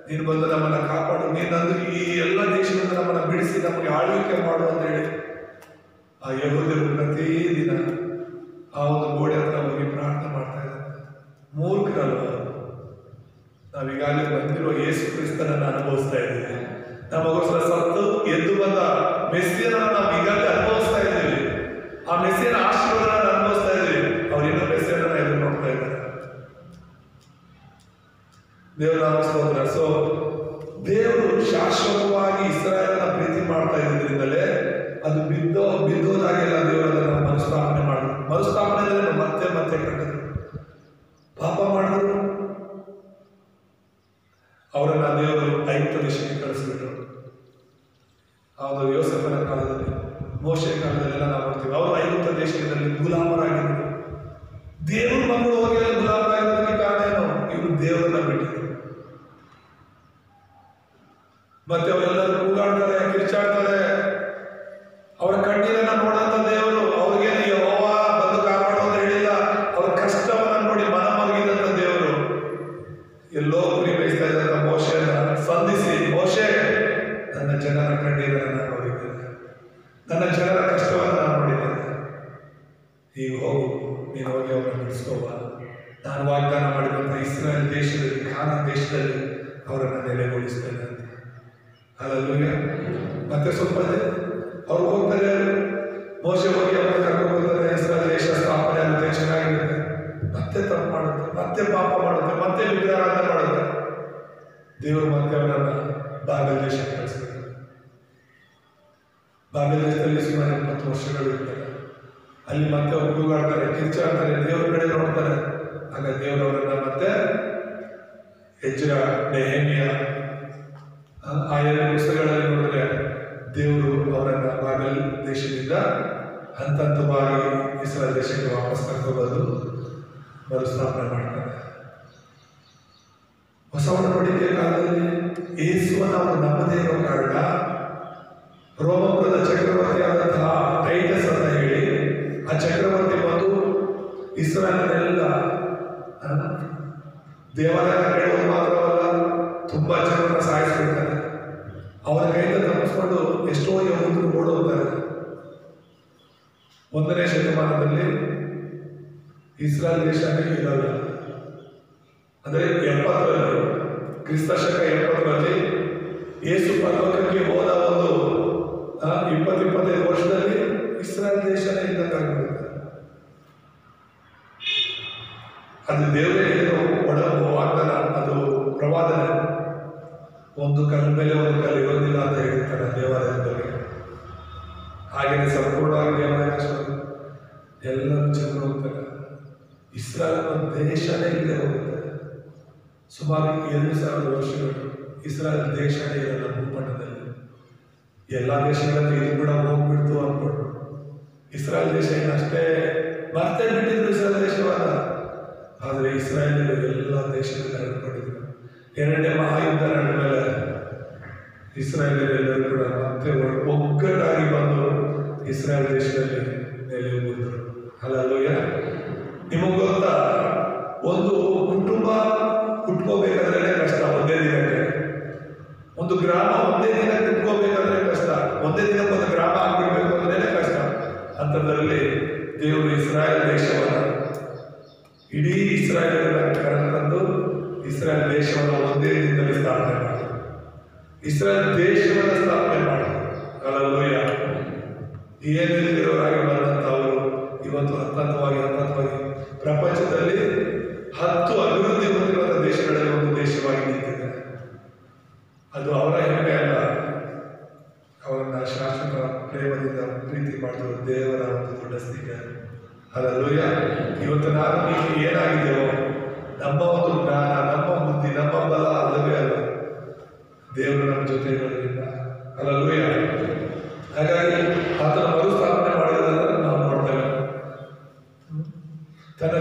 ನೀನು ಬಂದು ನಮ್ಮನ್ನ ಕಾಪಾಡು, ನೀನಂದ್ರೆ ಈ ಎಲ್ಲ ದೇಶದಿಂದ ನಮ್ಮನ್ನ ಬಿಡಿಸಿ ನಮಗೆ ಆಳ್ವಿಕೆ ಮಾಡು ಅಂತ ಹೇಳಿ ಆ ಯಹೂದ್ಯರು ಪ್ರತಿದಿನ ಆ ಒಂದು ಗೋಡೆ ಹತ್ರ ಹೋಗಿ ಪ್ರಾರ್ಥನೆ ಮಾಡ್ತಾ ಇದ್ದಾರೆ. ಮೂರ್ಖರಲ್ಲ, ನಾವೀಗಾಗಲೇ ಬಂದಿರೋ ಯೇಸು ಕ್ರಿಸ್ತನನ್ನು ಅನುಭವಿಸ್ತಾ ಇದ್ದೀವಿ. ನಮಗೋಸ್ಕರ ಸತ್ತು ಎದ್ದು ಬಂದ ಮೆಸ್ಸಿಯನನ್ನು ನಾವು ಈಗಾಗಲೇ ಅನುಭವಿಸ್ತಾ ಇದ್ದೀವಿ. ಆ ಮೆಸ್ಸಿಯನ ಆಶೀರ್ವಾದವನ್ನು ಅನುಭವಿಸ್ತಾ ಇದ್ದೀವಿ. ಅವರಿನ್ನೂ ಮೆಸ್ಸಿಯನನ್ನು ಎದುರು ನೋಡ್ತಾ ಇದ್ದಾರೆ. ದೇವರ ಸ್ತೋತ್ರ. ಸೊ ದೇವರು ಶಾಶ್ವತವಾಗಿ ಇಸ್ರಾಯೇಲನ್ನ ಪ್ರೀತಿ ಮಾಡ್ತಾ ಇದ್ದಿದ್ರಿಂದಲೇ ಅದು ಬಿದ್ದೋದಾಗೆಲ್ಲ ದೇವರನ್ನ ಮರುಸ್ಥಾಪನೆ ಮಾಡಿದ್ರು. ಮರುಸ್ಥಾಪನೆ ಮತ್ತೆ ಮತ್ತೆ ಕಟ್ಟಿದ್ರು. ಪಾಪ ಮಾಡಿದ್ರು, ಅವರನ್ನ ದೇವರು ಐಗುಪ್ತ ದೇಶಕ್ಕೆ ಕಳಿಸ್ಬಿಟ್ರು. ಅವರು ಯೋಸೇಫನ ಕಾಲದಲ್ಲಿ, ಮೋಶೆ ಕಾಲದಲ್ಲೆಲ್ಲ ನಾವು ನೋಡ್ತೀವಿ, ಅವರು ಐಗುಪ್ತ ದೇಶದಲ್ಲಿ ಗುಲಾಮರಾಗಿದ್ರು. ದೇವ್ರ ಮಕ್ಕಳು ಹೋಗಿ ಗುಲಾಮರಾಗಿರೋದಕ್ಕೆ ಕಾರಣ ಏನು? ಇವರು ದೇವರನ್ನ ಬಿಟ್ಟಿದ್ರು. ಮತ್ತೆ ಅವರೆಲ್ಲರೂ ಕೂಗಾಡ್ತಾರೆ, ಕಿರ್ಚಾಡ್ತಾರೆ. ಅವರ ಕಣ್ಣೀರನ್ನ ನೋಡಂತ ದೇವರು ಅವ್ರಿಗೇನು ಯೆಹೋವ ಬಂದು ಕಾಪಾಡು ಅಂತ ಹೇಳಿಲ್ಲ. ಅವರ ಕಷ್ಟವನ್ನ ನೋಡಿ ಮನ ಮಲಗಿದಂತ ದೇವರು ಎಲ್ಲೋ ಕುರಿ ಬಯಸ್ತಾ ಇದ್ದಂತ ಮೋಶೆಯನ್ನ ಸಂಧಿಸಿ, ಮೋಶೆ, ನನ್ನ ಜನರ ಕಣ್ಣೀರನ್ನ ನಾನು ನೋಡಿದ್ದೇನೆ, ನನ್ನ ಜನರ ಕಷ್ಟವನ್ನು ನಾನು ನೋಡಿದ್ದೇನೆ. ಈಗ ಹೋಗು, ನೀನು ಹೋಗಿ ಅವರನ್ನು ಬಿಡಿಸ್ಕೋಬ. ನಾನು ವಾಗ್ದಾನ ಮಾಡಿದಂಥ ಇಸ್ರಾಯೇಲ್ ದೇಶದಲ್ಲಿ, ಕಾನಾನ್ ದೇಶದಲ್ಲಿ ಅವರನ್ನು ನೆಲೆಗೊಳಿಸ್ತೇನೆ ಅಂತ. ಹಲ್ಲೆಲೂಯಾ. ಮತ್ತೆ ಸ್ವಲ್ಪ ಅವ್ರು ಹೋಗ್ತಾರೆ, ಮೋಶೆ ಹೋಗಿ ಅವ್ರನ್ನ ಕರ್ಕೊಂಡು ಬರ್ತಾರೆ. ಇಸ್ರಾಯೇಲ್ ದೇಶ ಸ್ಥಾಪನೆ ಆಗುತ್ತೆ, ಚೆನ್ನಾಗಿರುತ್ತೆ. ಮತ್ತೆ ತಪ್ಪು ಮಾಡುತ್ತೆ, ಮತ್ತೆ ಪಾಪ ಮಾಡುತ್ತೆ, ಮತ್ತೆ ವಿಗ್ರಹಾರಾಧನೆ ಮಾಡುತ್ತೆ. ದೇವರು ಮತ್ತೆ ಅವರನ್ನ ಬಾಬೆಲ್ ದೇಶಕ್ಕೆ ಕಳಿಸ್ತಾರೆ. ಬಾಬೆಲ್ ದೇಶದಲ್ಲಿ ಸುಮಾರು 20 ವರ್ಷಗಳು ಇರ್ತಾರೆ. ಅಲ್ಲಿ ಮತ್ತೆ ಅವ್ರು ಕೂಗಾಡ್ತಾರೆ, ಕಿರ್ಚಾಡ್ತಾರೆ, ದೇವ್ರ ಕಡೆ ನೋಡ್ತಾರೆ. ಆಗ ದೇವರವರನ್ನ ಮತ್ತೆ ಎಜ್ರ, ನೆಹೆಮ್ಯ ಆ ಎರಡು ಪುಸ್ತಕಗಳಲ್ಲಿ ನೋಡಿದ್ರೆ ದೇಶದಿಂದ ಹಂತ ಹಂತವಾಗಿ ಇಸ್ರಾಯೇಲ್ ದೇಶಕ್ಕೆ ವಾಪಸ್ ಕರ್ಕೊಂಡು ಮರುಸ್ಥಾಪನೆ ಮಾಡ್ತಾರೆ. ಹೊಸ ಒಡಂಬಡಿಕೆಯ ಕಾಲದಲ್ಲಿ ಯೇಸುವನ್ನು ಅವರು ನಂಬದೇ ಇರೋ ಕಾರಣ ರೋಮಪುರದ ಚಕ್ರವರ್ತಿಯಾದಂತಹ ಟೈಟಸ್ ಅಂತ ಹೇಳಿ ಆ ಚಕ್ರವರ್ತಿ ಬಂದು ಇಸ್ರಾಯೇಲನ್ನೆಲ್ಲ ದೇವಾಲಯ ಕೇಳೋದು ಮಾತ್ರವಲ್ಲ, ತುಂಬಾ ಜನರನ್ನ ಸಾಯಿಸ್ಬಿಡ್ತಾರೆ. ಅವರ ಕೈಯಿಂದ ತಪ್ಪಿಸ್ಕೊಂಡು ಎಷ್ಟೋ ಯಹೂದರು ಓಡೋಗ್ತಾರೆ. 1ನೇ ಶತಮಾನದಲ್ಲಿ ಇಸ್ರಾಯೇಲ್ ದೇಶನೇ ಇರಲ್ಲ. ಅಂದರೆ 70ರಲ್ಲಿ, ಕ್ರಿಸ್ತ ಶಕ 70ರಲ್ಲಿ ಯೇಸು ಪರಲೋಕಕ್ಕೆ ಹೋದ ಒಂದು 20-25 ವರ್ಷದಲ್ಲಿ ಇಸ್ರಾಯೇಲ್ ದೇಶನೇ ಇದ್ದಕ್ಕಾಗುತ್ತೆ. ಅದು ದೇವರೇ ಹೇಳಿರೋ ವಾಗ್ದಾನ, ಅದು ಪ್ರವಾದನೆ. ಒಂದು ಕಲ್ಲು ಮೇಲೆ ಒಂದು ಕಲ್ಲು ಇರೋದಿಲ್ಲ ಅಂತ ಹೇಳಿರ್ತಾರೆ ದೇವಾಲಯದಲ್ಲಿ. ಹಾಗೆಯೇ ಸಂಪೂರ್ಣವಾಗಿ ದೇವಾಲಯ ಎಲ್ಲರೂ ಚೆಂದ ಹೋಗ್ತಾರೆ. ಇಸ್ರಾಯೇಲ್ ದೇಶನೇ ಇಲ್ಲದೆ ಹೋಗುತ್ತದೆ. ಸುಮಾರು 2000 ವರ್ಷಗಳು ಇಸ್ರಾಯೇಲ್ ದೇಶನೇ ಇರಲ್ಲ ಭೂಪಟದಲ್ಲಿ. ಎಲ್ಲ ದೇಶಗಳಲ್ಲಿ ಇದು ಕೂಡ ಹೋಗ್ಬಿಡ್ತು ಅಂದ್ಕೊಂಡು ಇಸ್ರಾಯೇಲ್ ದೇಶ ಏನಷ್ಟೇ ಮತ್ತೆ ಬಿಟ್ಟಿದ್ರು ಇಸ್ರಾಯೇಲ್ ದೇಶವನ್ನ. ಆದರೆ ಇಸ್ರಾಯೇಲ್ ಎಲ್ಲ ದೇಶದಲ್ಲಿ ಹರಡ್ಕೊಂಡಿದ್ರು. 2ನೇ ಮಹಾಯುದ್ಧ ನಡೆದ ಮೇಲೆ ಇಸ್ರಾಯೇಲರೆಲ್ಲರೂ ಕೂಡ ಮತ್ತೆ ಒಗ್ಗಟ್ಟಾಗಿ ಬಂದು ಇಸ್ರಾಯೇಲ್ ದೇಶದಲ್ಲಿ ನೆಲೆ ಊರಿದ್ರು. ಹಲ್ಲೆಲೂಯಾ. ನಿಮಗೆ ಗೊತ್ತಾ, ಒಂದು ಕುಟುಂಬ ಹುಟ್ಕೋಬೇಕಾದ್ರೆ ಕಷ್ಟ. ಒಂದೇ ದಿನಕ್ಕೆ ಒಂದು ಗ್ರಾಮ ಒಂದೇ ದಿನ ಹುಟ್ಕೋಬೇಕಾದ್ರೆ ಕಷ್ಟ. ಒಂದೇ ದಿನಕ್ಕೆ ಒಂದು ಗ್ರಾಮ ಆಗ್ಬಿಡ್ಬೇಕು ಅಂದ್ರೆ ಕಷ್ಟ. ಅಂಥದ್ರಲ್ಲಿ ದೇವರು ಇಸ್ರಾಯೇಲ್ ದೇಶವನ್ನು, ಇಡೀ ಇಸ್ರಾಯೇಲ್ ಕರೆತಂದು ಇಸ್ರಾಯೇಲ್ ದೇಶವನ್ನು ಒಂದೇ ದಿನದಲ್ಲಿ ಸ್ಥಾಪನೆ ಮಾಡಿ ಇಸ್ರಾಯೇಲ್ ದೇಶವನ್ನು ಸ್ಥಾಪನೆ ಮಾಡಿ. ಹಲ್ಲೆಲೂಯಾ. ಏನಿಲ್ಲದಿರೋರಾಗಿ ಬಂದಂಥವರು ಇವತ್ತು ಹಂತವಾಗಿ ಪ್ರಪಂಚದಲ್ಲಿ 10 ಅಭಿವೃದ್ಧಿ ಹೊಂದಿರುವ ದೇಶಗಳಲ್ಲಿ ಒಂದು ದೇಶವಾಗಿ ನಿಂತಿದೆ. ಅದು ಅವರ ಹೆಮ್ಮೆ ಅಲ್ಲ, ಅವರನ್ನ ಶಾಶ್ವತ ಪ್ರೇಮದಿಂದ ಪ್ರೀತಿ ಮಾಡುವ ದೇವರ ಒಂದು ದೊಡ್ಡ ಸ್ಥಿತಿ. ಹಲ್ಲೆಲೂಯಾ. ಇವತ್ತು ನಾನು ನೀವು ಏನಾಗಿದ್ದೇವೋ ನಮ್ಮ ಒಂದು ಜ್ಞಾನ, ನಮ್ಮ ಬುದ್ಧಿ, ನಮ್ಮ ಬಲ ಅಲ್ಲವೇ ಅಲ್ಲ, ದೇವರು ನಮ್ಮ ಜೊತೆ ಇರೋದ್ರಿಂದ. ಹಲ್ಲೆಲೂಯಾ. ಹಾಗಾಗಿ ಆತನ ಮರುಸ್ಥಾಪನೆ ಮಾಡೋದನ್ನು ನಾವು ನೋಡ್ತೇವೆ. ತನ್ನ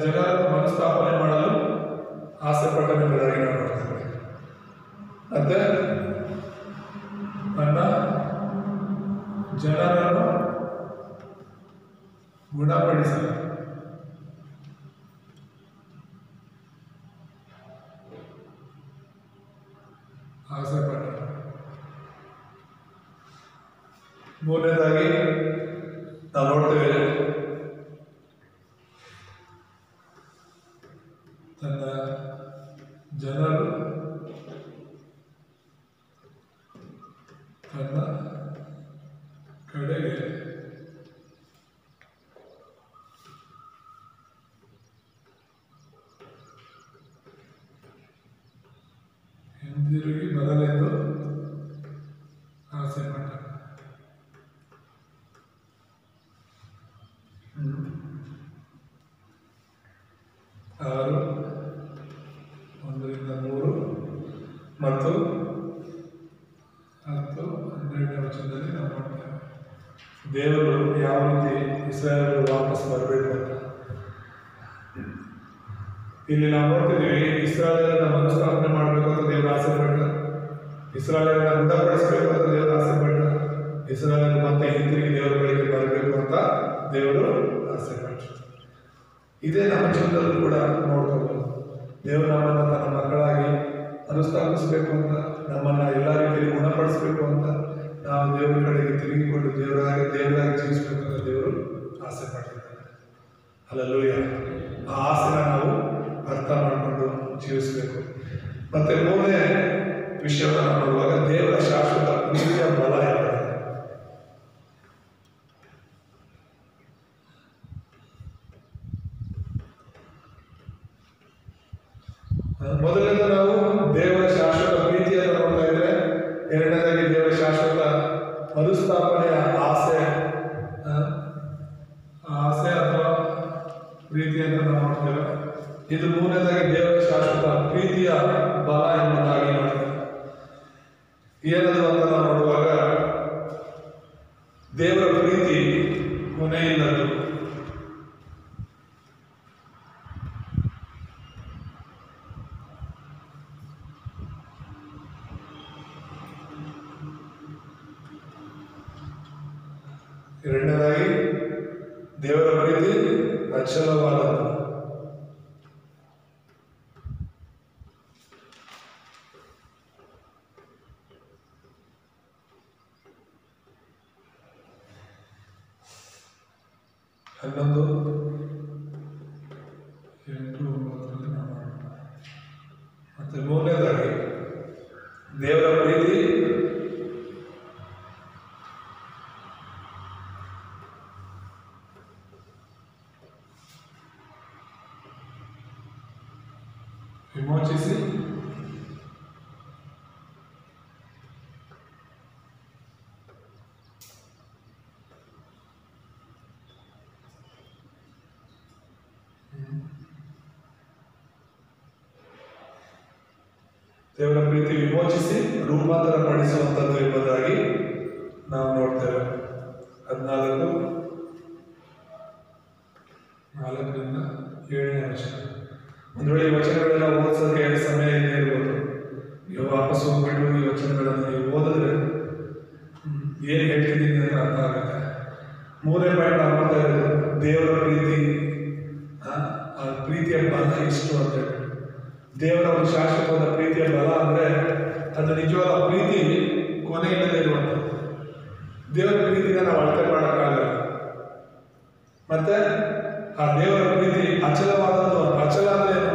ಜನರನ್ನು ಮರುಸ್ಥಾಪನೆ ಮಾಡಲು ಆಸೆ ಪಟ್ಟನೆಂಬುದಾಗಿ ನಾವು ನೋಡ್ತೇವೆ. ಮತ್ತೆ ನನ್ನ ಜನರನ್ನು ಗುಣಪಡಿಸಲು ಆಸೆ ಪಟ್ಟ. 3ನೇದಾಗಿ ನಾವು ನೋಡ್ತೇವೆ, ತನ್ನ ಜನರು ತನ್ನ ಕಡೆಗೆ ಹಿಂದಿರುಗಿ ಬರಲೆಂದು ಆಸೆ ಪಟ್ಟ. 6:1-3 ಮತ್ತು 10-12ನೇ ವಚನದಲ್ಲಿ ನಾವು ನೋಡ್ತೇವೆ ದೇವರು ಯಾವ ರೀತಿ ಇಸ್ರಾಯೇಲ್ ವಾಪಸ್ ಬರಬೇಕು ಅಂತ. ಇಲ್ಲಿ ನಾವು ನೋಡ್ತಿದ್ದೀವಿ, ಇಸ್ರಾಯೇಲನ್ನ ಮರುಸ್ಥಾಪನೆ ಮಾಡಬೇಕು ಅಂತ ದೇವರು ಆಸೆ ಪಟ್ಟ, ಇಸ್ರಾಯೇಲನ್ನ ಗುಣಪಡಿಸಬೇಕು ಅಂತ ದೇವರು ಆಸೆ ಪಟ್ಟ, ಇಸ್ರಾಯೇಲ್ ಮತ್ತೆ ಹಿಂತಿರುಗಿ ದೇವರ ಬಳಿಗೆ ಬರಬೇಕು ಅಂತ ದೇವರು ಆಸೆ ಪಟ್ಟ. ಇದೇ ನಮ್ಮ ಜೀವನದಲ್ಲೂ ಕೂಡ ನೋಡ್ಕೋಬಹುದು. ದೇವರು ನಮ್ಮನ್ನು ತನ್ನ ಮಕ್ಕಳಾಗಿ ಮರುಸ್ಥಾಪಿಸಬೇಕು ಅಂತ, ನಮ್ಮನ್ನು ಎಲ್ಲ ರೀತಿಯಲ್ಲಿ ಗುಣಪಡಿಸಬೇಕು ಅಂತ, ನಾವು ದೇವರ ಕಡೆಗೆ ತಿರುಗಿಕೊಂಡು ದೇವರಾಗಿ ಜೀವಿಸಬೇಕು ಅಂತ ದೇವರು ಆಸೆ ಪಟ್ಟಿದ್ದಾರೆ. ಹಲ್ಲೆಲೂಯಾ. ಆ ಆಸೆನ ನಾವು ಅರ್ಥ ಮಾಡಿಕೊಂಡು ಜೀವಿಸಬೇಕು. ಮತ್ತೆ 3ನೇ ವಿಷಯವನ್ನು ನೋಡುವಾಗ ದೇವರ ಶಾಶ್ವತ ಪ್ರೀತಿಯ ಬಲ ಇರ್ತದೆ. ಮೊದಲನೇದು ನಾವು ದೇವರ ಶಾಶ್ವತ ಪ್ರೀತಿಯನ್ನು ನೋಡ್ತಾ ಇದ್ರೆ, 2ನೇದಾಗಿ ದೇವರ ಶಾಶ್ವತ ಮರುಸ್ಥಾಪನೆಯ ಆಸೆ ಅಥವಾ ಪ್ರೀತಿ ಅಂತ ನಾವು ನೋಡ್ತೇವೆ. ಇದು ಮೂರನೇದಾಗಿ ದೇವರ ಶಾಶ್ವತ ಪ್ರೀತಿಯ ಬಲ ಎಂಬುದಾಗಿ ನೋಡ್ತೇವೆ. ಏನದು ಅಂತ ನಾವು ನೋಡುವಾಗ ದೇವರ ಪ್ರೀತಿ ಕೊನೆಯಿಲ್ಲದ್ದು. ಎರಡನೇದಾಗಿ ದೇವರ ಪ್ರೀತಿ ಅಚಲವಾದದ್ದು. ಹನ್ನೊಂದು 8, 9 ಮತ್ತೆ ಮೂರನೇದಾಗಿ ದೇವರ ಪ್ರೀತಿ ವಿಮೋಚಿಸಿ ದೇವರ ಪ್ರೀತಿ ವಿಮೋಚಿಸಿ ರೂಪಾಂತರ ಪಡಿಸುವಂಥದ್ದು ಎಂಬುದಾಗಿ ನಾವು ನೋಡ್ತೇವೆ. 14:4-7 ವಚನ. ಒಂದು ವೇಳೆ ಈ ವಚನಗಳೆಲ್ಲ ಓದಿಸೋಕೆ ಸಮಯ ಇಲ್ಲೇ ಇರ್ಬೋದು. ನೀವು ವಾಪಸ್ ಹೋಗ್ಬಿಟ್ಟು ಈ ವಚನಗಳನ್ನು ನೀವು ಓದಿದ್ರೆ ಏನು ಹೇಳ್ತಿದ್ದೀನಿ ಅಂತ ಅರ್ಥ ಆಗುತ್ತೆ. 3ನೇ ಪಾಯಿಂಟ್ ನಾವು ನೋಡ್ತಾ ಇರೋದು ದೇವರ ಪ್ರೀತಿ, ಆ ಪ್ರೀತಿಯ ಬಲ ಇಷ್ಟು ಅಂತ ಹೇಳಿ. ದೇವರ ಒಂದು ಶಾಶ್ವತವಾದ ಪ್ರೀತಿಯ ಬಲ ಅಂದರೆ ಅದು ನಿಜವಾದ ಪ್ರೀತಿ ಕೊನೆ ಇಲ್ಲದೆ ಇರುವಂಥದ್ದು. ದೇವರ ಪ್ರೀತಿನ ನಾವು ಅಳತೆ ಮಾಡೋಕ್ಕಾಗಲ್ಲ. ಮತ್ತೆ ಆ ದೇವರ ಪ್ರೀತಿ ಅಚಲವಾದದ್ದು. ಅಚಲ ಅಂದ್ರೆ ಏನು?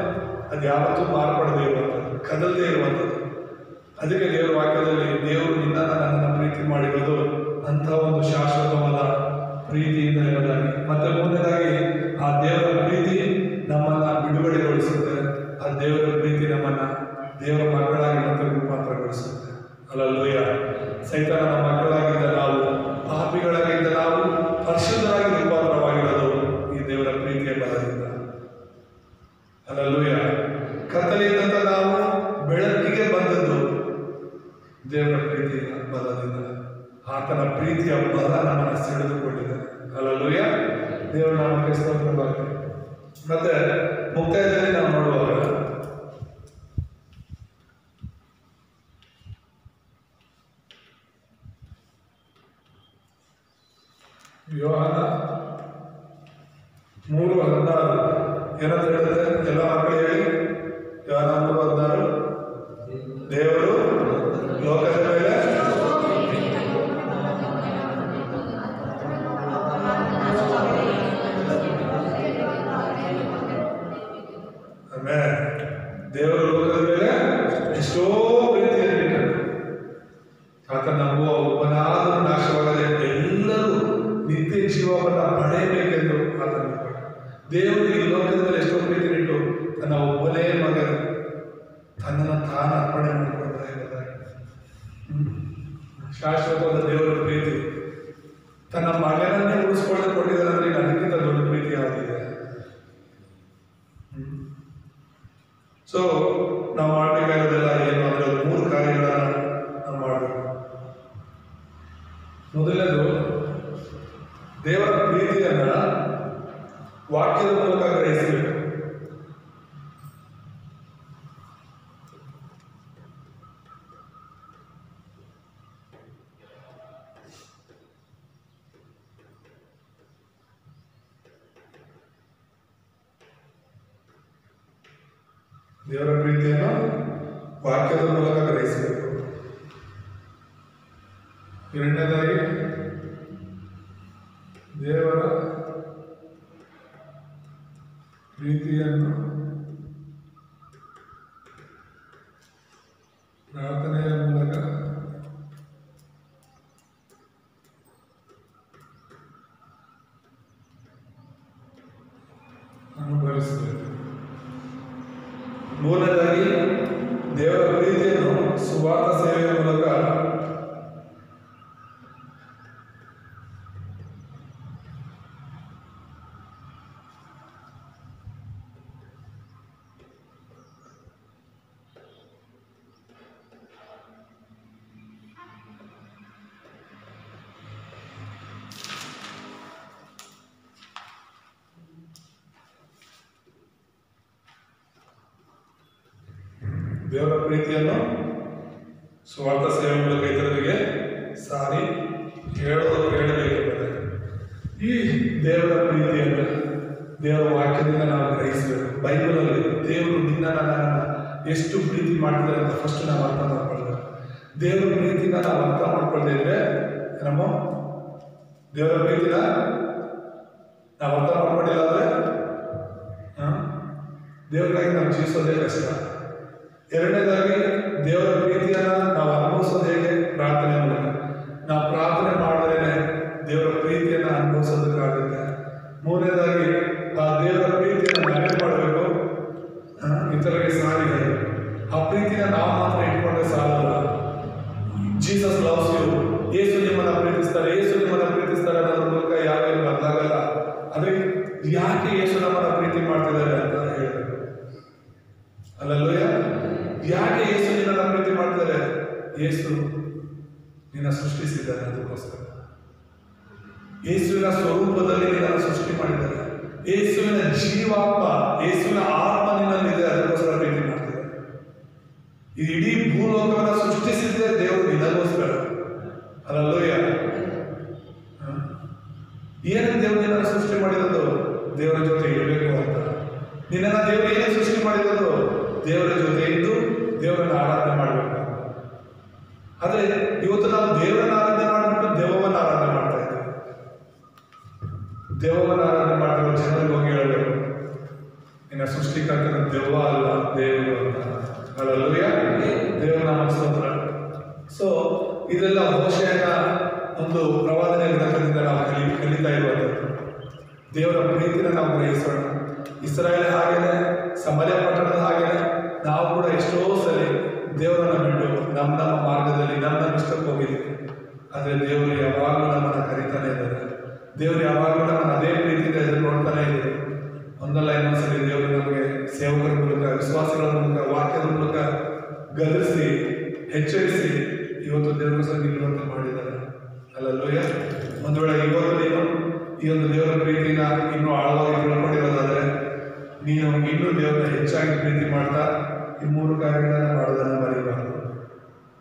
ಅದು ಯಾವತ್ತೂ ಮಾರ್ಪಡದೇ ಇರುವಂಥದ್ದು, ಕದಲದೇ ಇರುವಂಥದ್ದು. ಅದಕ್ಕೆ ದೇವರ ವಾಕ್ಯದಲ್ಲಿ ದೇವರು ನಿನ್ನನ್ನು ನನ್ನನ್ನು ಪ್ರೀತಿ ಮಾಡಿರೋದು ಅಂಥ ಒಂದು ಶಾಶ್ವತವಾದ ಪ್ರೀತಿಯಿಂದ ಎಂಬುದಾಗಿ. ಮತ್ತೆ ಮೂರನೇದಾಗಿ ಆ ದೇವರ ಪ್ರೀತಿ ನಮ್ಮನ್ನ ಬಿಡುಗಡೆಗೊಳಿಸುತ್ತೆ. ಆ ದೇವರ ಪ್ರೀತಿ ನಮ್ಮನ್ನ ದೇವರ ಮಕ್ಕಳಾಗಿ ಮತ್ತೆ ರೂಪಾಂತರಗೊಳಿಸುತ್ತೆ. ಹಲ್ಲೆಲೂಯ. ಸೈತಾನನ ಮಕ್ಕಳಾಗಿದ್ದ ನಾವು, ಪಾಪಿಗಳಾಗಿದ್ದ ನಾವು ಪರಿಶುದ್ಧರಾಗಿ ರೂಪಾಂತರವಾಗಿರೋದು ಈ ದೇವರ ಪ್ರೀತಿಯ ಬಲದಿಂದ. ಹಲ್ಲೆಲೂಯ. ಕತ್ತಲೆಯಿಂದ ನಾವು ಬೆಳಕಿಗೆ ಬಂದದ್ದು ದೇವರ ಪ್ರೀತಿಯ ಬಲದಿಂದ. ಆತನ ಪ್ರೀತಿಯ ಬಲ ನಮ್ಮನ್ನು ಸೆಳೆದುಕೊಂಡಿದೆ. ಹಲ್ಲೆಲೂಯ. ದೇವರ ನಾಮಕ್ಕೆ ಸ್ತೋತ್ರವಾಗಲಿ. ಮತ್ತೆ ಮುಕ್ತಾಯದಲ್ಲಿ ನಾವು ನೋಡುವಾಗ ಯೋಹಾನ 3:16 ಏನಂತ ಹೇಳಿದ್ರೆ, ಎಲ್ಲ ಮಕ್ಕಳು ಹೇಳಿ. ಯೋಹಾನ 3:16 ದೇವರು ಲೋಕದ ಮೇಲೆ ದೇವರು ಲೋಕದ ಮೇಲೆ ಎಷ್ಟೋ ಪ್ರೀತಿಯನ್ನು ಇಟ್ಟರು. ಆತ ನಂಬುವ ಒಬ್ಬನಾದರೂ ನಾಶವಾಗದೆ ಎಲ್ಲರೂ ನಿತ್ಯ ಜೀವವನ್ನು ಪಡೆಯಬೇಕೆಂದು ಆತನ ದೇವರು ಈ ಲೋಕದ ಮೇಲೆ ಎಷ್ಟೋ ಪ್ರೀತಿ ಇಟ್ಟು ತನ್ನ ಒಬ್ಬನೇ ಮಗನ ತನ್ನನ್ನು ತಾನು ಅರ್ಪಣೆ ಮಾಡಿಕೊಂಡ ಎಂಬುದಾಗಿ. ಶಾಶ್ವತವಾದ ದೇವರ ಪ್ರೀತಿ ತನ್ನ ಮಗನನ್ನೇ ಉಳಿಸ್ಕೊಂಡು ಕೊಟ್ಟಿದ್ದಾರೆ. ಅದಕ್ಕಿಂತ ದೊಡ್ಡ ಪ್ರೀತಿ ಯಾವುದಿದೆ? ಸೊ ನಾವು ಮಾಡಬೇಕಾಗಿರೋದೆಲ್ಲ ಏನು ಅಂದರೆ 3 ಕಾರ್ಯಗಳನ್ನು ನಾವು ಮಾಡಬೇಕು. ಮೊದಲನೇದು ದೇವರ ಪ್ರೀತಿಯನ್ನ ವಾಕ್ಯದ ಮೂಲಕ ಗ್ರಹಿಸಬೇಕು. ದೇವರ ಪ್ರೀತಿಯನ್ನು ವಾಕ್ಯದ ಮೂಲಕ ಗ್ರಹಿಸಬೇಕು. ಎರಡನೇದಾಗಿ ದೇವರ ಪ್ರೀತಿಯನ್ನು ಪ್ರಾರ್ಥನೆಯ ಮೂಲಕ ಅನುಭವಿಸಬೇಕು. ಮೂರನೇದಾಗಿ ದೇವರ ಪ್ರೀತಿಯನ್ನು ಸುವಾರ್ಥ ಸೇವೆಯ ಮೂಲಕ ದೇವರ ಪ್ರೀತಿಯನ್ನು ಸ್ವಾರ್ಥ ಸೇವೆ ಮೂಲಕ ಇತರರಿಗೆ ಸಾರಿ ಹೇಳಬೇಕೆಂದರೆ ಈ ದೇವರ ಪ್ರೀತಿಯನ್ನು ದೇವರ ವಾಕ್ಯದಿಂದ ನಾವು ಗ್ರಹಿಸಬೇಕು. ಬೈಬಲಲ್ಲಿ ದೇವರು ನಿನ್ನ ಎಷ್ಟು ಪ್ರೀತಿ ಮಾಡ್ತಿದ್ದಾರೆ ಅಂತ ಫಸ್ಟ್ ನಾವು ಅರ್ಥ ಮಾಡ್ಕೊಳ್ಬೇಕು. ದೇವರ ಪ್ರೀತಿನ ನಾವು ಅರ್ಥ ಮಾಡ್ಕೊಳ್ತಾ ಇದ್ರೆ ನಮ್ಮ ದೇವರ ಪ್ರೀತಿನ ನಾವು ಅರ್ಥ ಮಾಡ್ಕೊಂಡಿಲ್ಲ ಅಂದರೆ ದೇವರಿಗಾಗಿ ನಾವು ಜೀವಿಸೋದೇ ಕಷ್ಟ. ಎರಡನೇದಾಗಿ ದೇವರ ಪ್ರೀತಿಯನ್ನು ನಾವು ಅನುಭವಿಸೋದು ಹೇಗೆ? ಪ್ರಾರ್ಥನೆ ಮೂಲಕ. ನಾವು ಪ್ರಾರ್ಥನೆ ಮಾಡಿದ್ರೇ ದೇವರ ಪ್ರೀತಿಯನ್ನು ಅನುಭವಿಸೋದಕ್ಕಾಗುತ್ತೆ. ಮೂರನೇದಾಗಿ ಆ ದೇವರ ಪ್ರೀತಿಯನ್ನು ನಾವೇನು ಮಾಡಬೇಕು? ಇತರರಿಗೆ ಸಾರಿ ಹೇಳಬೇಕು. ಆ ಪ್ರೀತಿನ ನಾವು ಮಾತ್ರ ಇಟ್ಕೊಂಡ್ರೆ ಸಾಲಲ್ಲ. ಜೀಸಸ್ ಲವ್ಸ್ ಯು, ಯೇಸು ನಿಮ್ಮನ್ನು ಪ್ರೀತಿಸ್ತಾರೆ, ಯೇಸು ನಿಮ್ಮನ್ನು ಪ್ರೀತಿಸ್ತಾರೆ ಅನ್ನೋದ್ರ ಮೂಲಕ ಯಾವೇನು ಬದಲಾಗಲ್ಲ. ಆದರೆ ಯಾಕೆ ಯೇಸು ನಮ್ಮನ್ನು ಪ್ರೀತಿ ಮಾಡ್ತಿದ್ದಾರೆ ಅಂತ ಹೇಳಬೇಕು. ಅಲ್ಲಲ್ಲೂಯ್ಯ. ಯಾಕೆ ಯೇಸು ನಿನ್ನನ್ನು ಪ್ರೀತಿ ಮಾಡ್ತಾರೆ? ಯೇಸು ನಿನ್ನ ಸೃಷ್ಟಿಸಿದ್ದಾರೆ, ಅದಕ್ಕೋಸ್ಕರ. ಯೇಸುವಿನ ಸ್ವರೂಪದಲ್ಲಿ ನಿನ್ನನ್ನು ಸೃಷ್ಟಿ ಮಾಡಿದ್ದಾರೆ. ಯೇಸುವಿನ ಜೀವಾತ್ಮ, ಯೇಸುವಿನ ಆತ್ಮ ನಿನ್ನಲ್ಲಿದೆ, ಅದಕ್ಕೋಸ್ಕರ ಪ್ರೀತಿ ಮಾಡ್ತಿದ್ದಾರೆ. ಈ ಇಡೀ ಭೂಲೋಕವನ್ನು ಸೃಷ್ಟಿಸಿದ್ರೆ ದೇವರು ನಿನಗೋಸ್ಕರ. ಅಲ್ಲಲ್ಲೂಯ್ಯ. ಏನಕ್ಕೆ ದೇವರು ನಿನ್ನನ್ನು ಸೃಷ್ಟಿ ಮಾಡಿರೋದು? ದೇವರ ಜೊತೆ ಇರಬೇಕು ಅಂತ. ನಿನ್ನನ್ನು ದೇವರು ಏನೇ ಸೃಷ್ಟಿ ಮಾಡಿರೋದು? ದೇವರ ಜೊತೆ ಇದ್ದು ದೇವರನ್ನು ಆರಾಧನೆ ಮಾಡಬೇಕು. ಆದರೆ ಇವತ್ತು ನಾವು ದೇವರನ್ನು ಆರಾಧನೆ ಮಾಡಿಬಿಟ್ಟು ದೆವ್ವವನ್ನು ಆರಾಧನೆ ಮಾಡ್ತಾ ಇದ್ದೇವೆ. ದೆವ್ವವನ್ನು ಆರಾಧನೆ ಮಾಡ್ತಿರೋ ಜನರಿಗೆ ಹೋಗಿ ಹೇಳಬೇಕು, ನಿನ್ನ ಸೃಷ್ಟಿಕರ್ತನ ದೆವ್ವ ಅಲ್ಲ, ದೇವರು ಅಂತ. ಅಲ್ಲಲ್ಲೂಯ್ಯ. ದೇವರ ನಾಮ ಸ್ತೋತ್ರ. ಸೊ ಇದೆಲ್ಲ ಹೋಶೇಯನ ಒಂದು ಪ್ರವಾದನೆ ಗ್ರಂಥದಿಂದ ನಾವು ಕಲಿತಾ ಇರುವಂಥದ್ದು. ದೇವರ ಪ್ರೀತಿನ ನಾವು ಗ್ರಹಿಸೋಣ. ಇಸ್ರಾಯೇಲ್ ಹಾಗೇನೆ, ಸಮರ್ಯ ಪಟ್ಟಣದ ಹಾಗೇನೆ ನಾವು ಕೂಡ ಎಷ್ಟೋ ಸಲ ದೇವರನ್ನು ಬಿಟ್ಟು ನಮ್ಮ ಮಾರ್ಗದಲ್ಲಿ ನಮ್ಮ ಇಷ್ಟಕ್ಕೆ ಹೋಗಿದ್ದೀವಿ. ಆದರೆ ದೇವರು ಯಾವಾಗಲೂ ನಮ್ಮನ್ನು ಕರೀತಾನೆ ಇದ್ದಾರೆ. ದೇವರು ಯಾವಾಗಲೂ ನಮ್ಮನ್ನು ಅದೇ ಪ್ರೀತಿಯಿಂದ ಎದುರು ನೋಡ್ತಾನೆ ಇದ್ದಾರೆ. ಒಂದಲ್ಲ ಇನ್ನೊಂದ್ಸಲಿ ದೇವರು ನಮಗೆ ಸೇವಕರ ಮೂಲಕ, ವಿಶ್ವಾಸಗಳ ಮೂಲಕ, ವಾಕ್ಯದ ಮೂಲಕ ಗದರಿಸಿ ಎಚ್ಚರಿಸಿ ಇವತ್ತು ದೇವರ ಸಹ ನಿಲ್ಲುವಂತೆ ಮಾಡಿದ್ದಾರೆ. ಅಲ್ಲಲ್ಲೂಯ್ಯ. ಒಂದು ವೇಳೆ ಇವತ್ತು ನೀನು ಈ ಒಂದು ದೇವರ ಪ್ರೀತಿನ ಇನ್ನೂ ಆಳವಾಗಿ ತಿಳ್ಕೊಂಡಿರೋದಾದರೆ ನೀನು ಇನ್ನೂ ದೇವರನ್ನ ಹೆಚ್ಚಾಗಿ ಪ್ರೀತಿ ಮಾಡ್ತಾ ಈ 3 ಕಾರ್ಯಗಳನ್ನು ಮಾಡೋದನ್ನು ಮರೆಯಬಾರದು.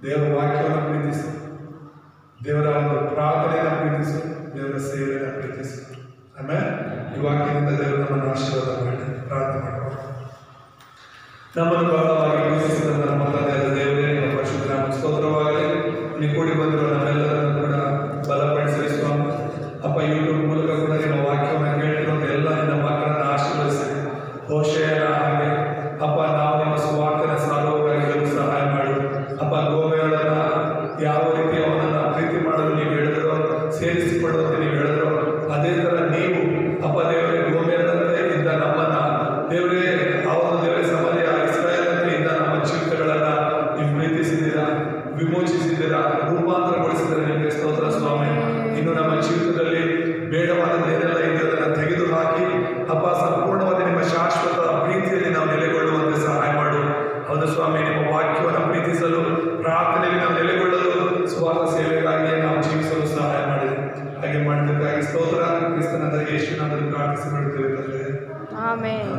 ದೇವರ ವಾಕ್ಯವನ್ನು ಪ್ರೀತಿಸು, ದೇವರ ಒಂದು ಪ್ರಾರ್ಥನೆಯನ್ನು ಪ್ರೀತಿಸು, ದೇವರ ಸೇವೆಯನ್ನು ಪ್ರೀತಿಸು. ಆಮೇಲೆ ಈ ವಾಕ್ಯದಿಂದ ದೇವರು ನಮ್ಮನ್ನು ಆಶೀರ್ವಾದ ಮಾಡಿ. ಪ್ರಾರ್ಥನೆ ಮಾಡೋಣ. ನಮ್ಮನ್ನು ಬಹಳವಾಗಿ ಪ್ರೀತಿಸಿದ ನಮ್ಮ ತಂದೆಯಾದ ದೇವರೇ, ನಮ್ಮ ಪರಿಶುದ್ಧ ನಾಮಕ್ಕೆ ಸ್ತೋತ್ರವಾಗಲಿ. ನೀವು ಕೂಡಿ ಬಂದಿರುವ ನಮ್ಮೆಲ್ಲರನ್ನು ಕೂಡ ಬಲಪಡಿಸಿ ಸ್ವಾಮಿ. ಅಪ್ಪ, ಯೂಟ್ಯೂಬ್ ಮೂಲಕ ಕೂಡ ನಿಮ್ಮ ವಾಕ್ಯವನ್ನು ಕೇಳಿರುವಂಥ ಎಲ್ಲ ನಿನ್ನ ಮಕ್ಕಳನ್ನು ಆಶೀರ್ವದಿಸಿ. ಹೋಶೇಯನ ಹಾಗೆ ಅಪ್ಪ, ನಾವು ನಿಮ್ಮ ಸುವಾರ್ತೆನ ಸಾರುವವರಾಗಿ ಸಹಾಯ ಮಾಡಿ. ಅಪ್ಪ, ಗೋಮೆಯೊಳನ್ನ ಯಾವ ರೀತಿ ಅವನನ್ನು ಪ್ರೀತಿ ಮಾಡಲು ನೀವು ಹೇಳಿದ್ರು, ಸೇರಿಸಿಕೊಳ್ಳುವಂತೆ ನೀವು ಹೇಳಿದ್ರು, ಅದೇ ಥರ ನೀವು ಅಪ್ಪ ದೇವರೇ ಗೋಮೆಯೊಳಂತೆ ಇದ್ದ ನಮ್ಮನ್ನ ದೇವರೇ, ಅವನು ದೇವರೇ ಸಮರ್ಯ ಇಸ್ರಾಯೇಲಂತೆ ಇದ್ದ ನಮ್ಮ ಜೀವಿತಗಳನ್ನು ನೀವು ಪ್ರೀತಿಸಿದ್ದೀರಾ, ವಿಮೋಚಿಸಿದ್ದೀರಾ, ರೂಪಾಂತರಗೊಳಿಸಿದರೆ ನಿಮಗೆ ಸ್ತೋತ್ರ ಸ್ವಾಮಿ. ಇನ್ನು ನಮ್ಮ ಜೀವಿತದಲ್ಲಿ ಬೇಡವಾದದ್ದೇನೆಲ್ಲ ಇದೆ ಅದನ್ನು ತೆಗೆದು ಹಾಕಿ ಅಪ್ಪ, ಸಂಪೂರ್ಣವಾದ ನಿಮ್ಮ ಶಾಶ್ವತ ಪ್ರೀತಿಯಲ್ಲಿ ನಾವು ನೆಲೆಗೊಳ್ಳುವಂತೆ ಸಹಾಯ ಮಾಡು. ಹೌದು ಸ್ವಾಮಿ, ನಿಮ್ಮ ವಾಕ್ಯವನ್ನು ಪ್ರೀತಿಸಲು, ಪ್ರಾರ್ಥನೆಯಲ್ಲಿ ನಾವು ನೆಲೆಗೊಳ್ಳಲು, ಸ್ವಾರ್ಥ ಸೇವೆಗಾಗಿ ನಾವು ಜೀವಿಸಲು ಸಹಾಯ ಮಾಡಿ. ಹಾಗೆ ಮಾಡಿದ್ದಕ್ಕಾಗಿ ಸ್ತೋತ್ರ. ಕ್ರಿಸ್ತನಾದ ಯೇಸುವಿನ ಪ್ರಾರ್ಥಿಸಿ ಬಿಡುತ್ತೇವೆ. ಆಮೆನ್.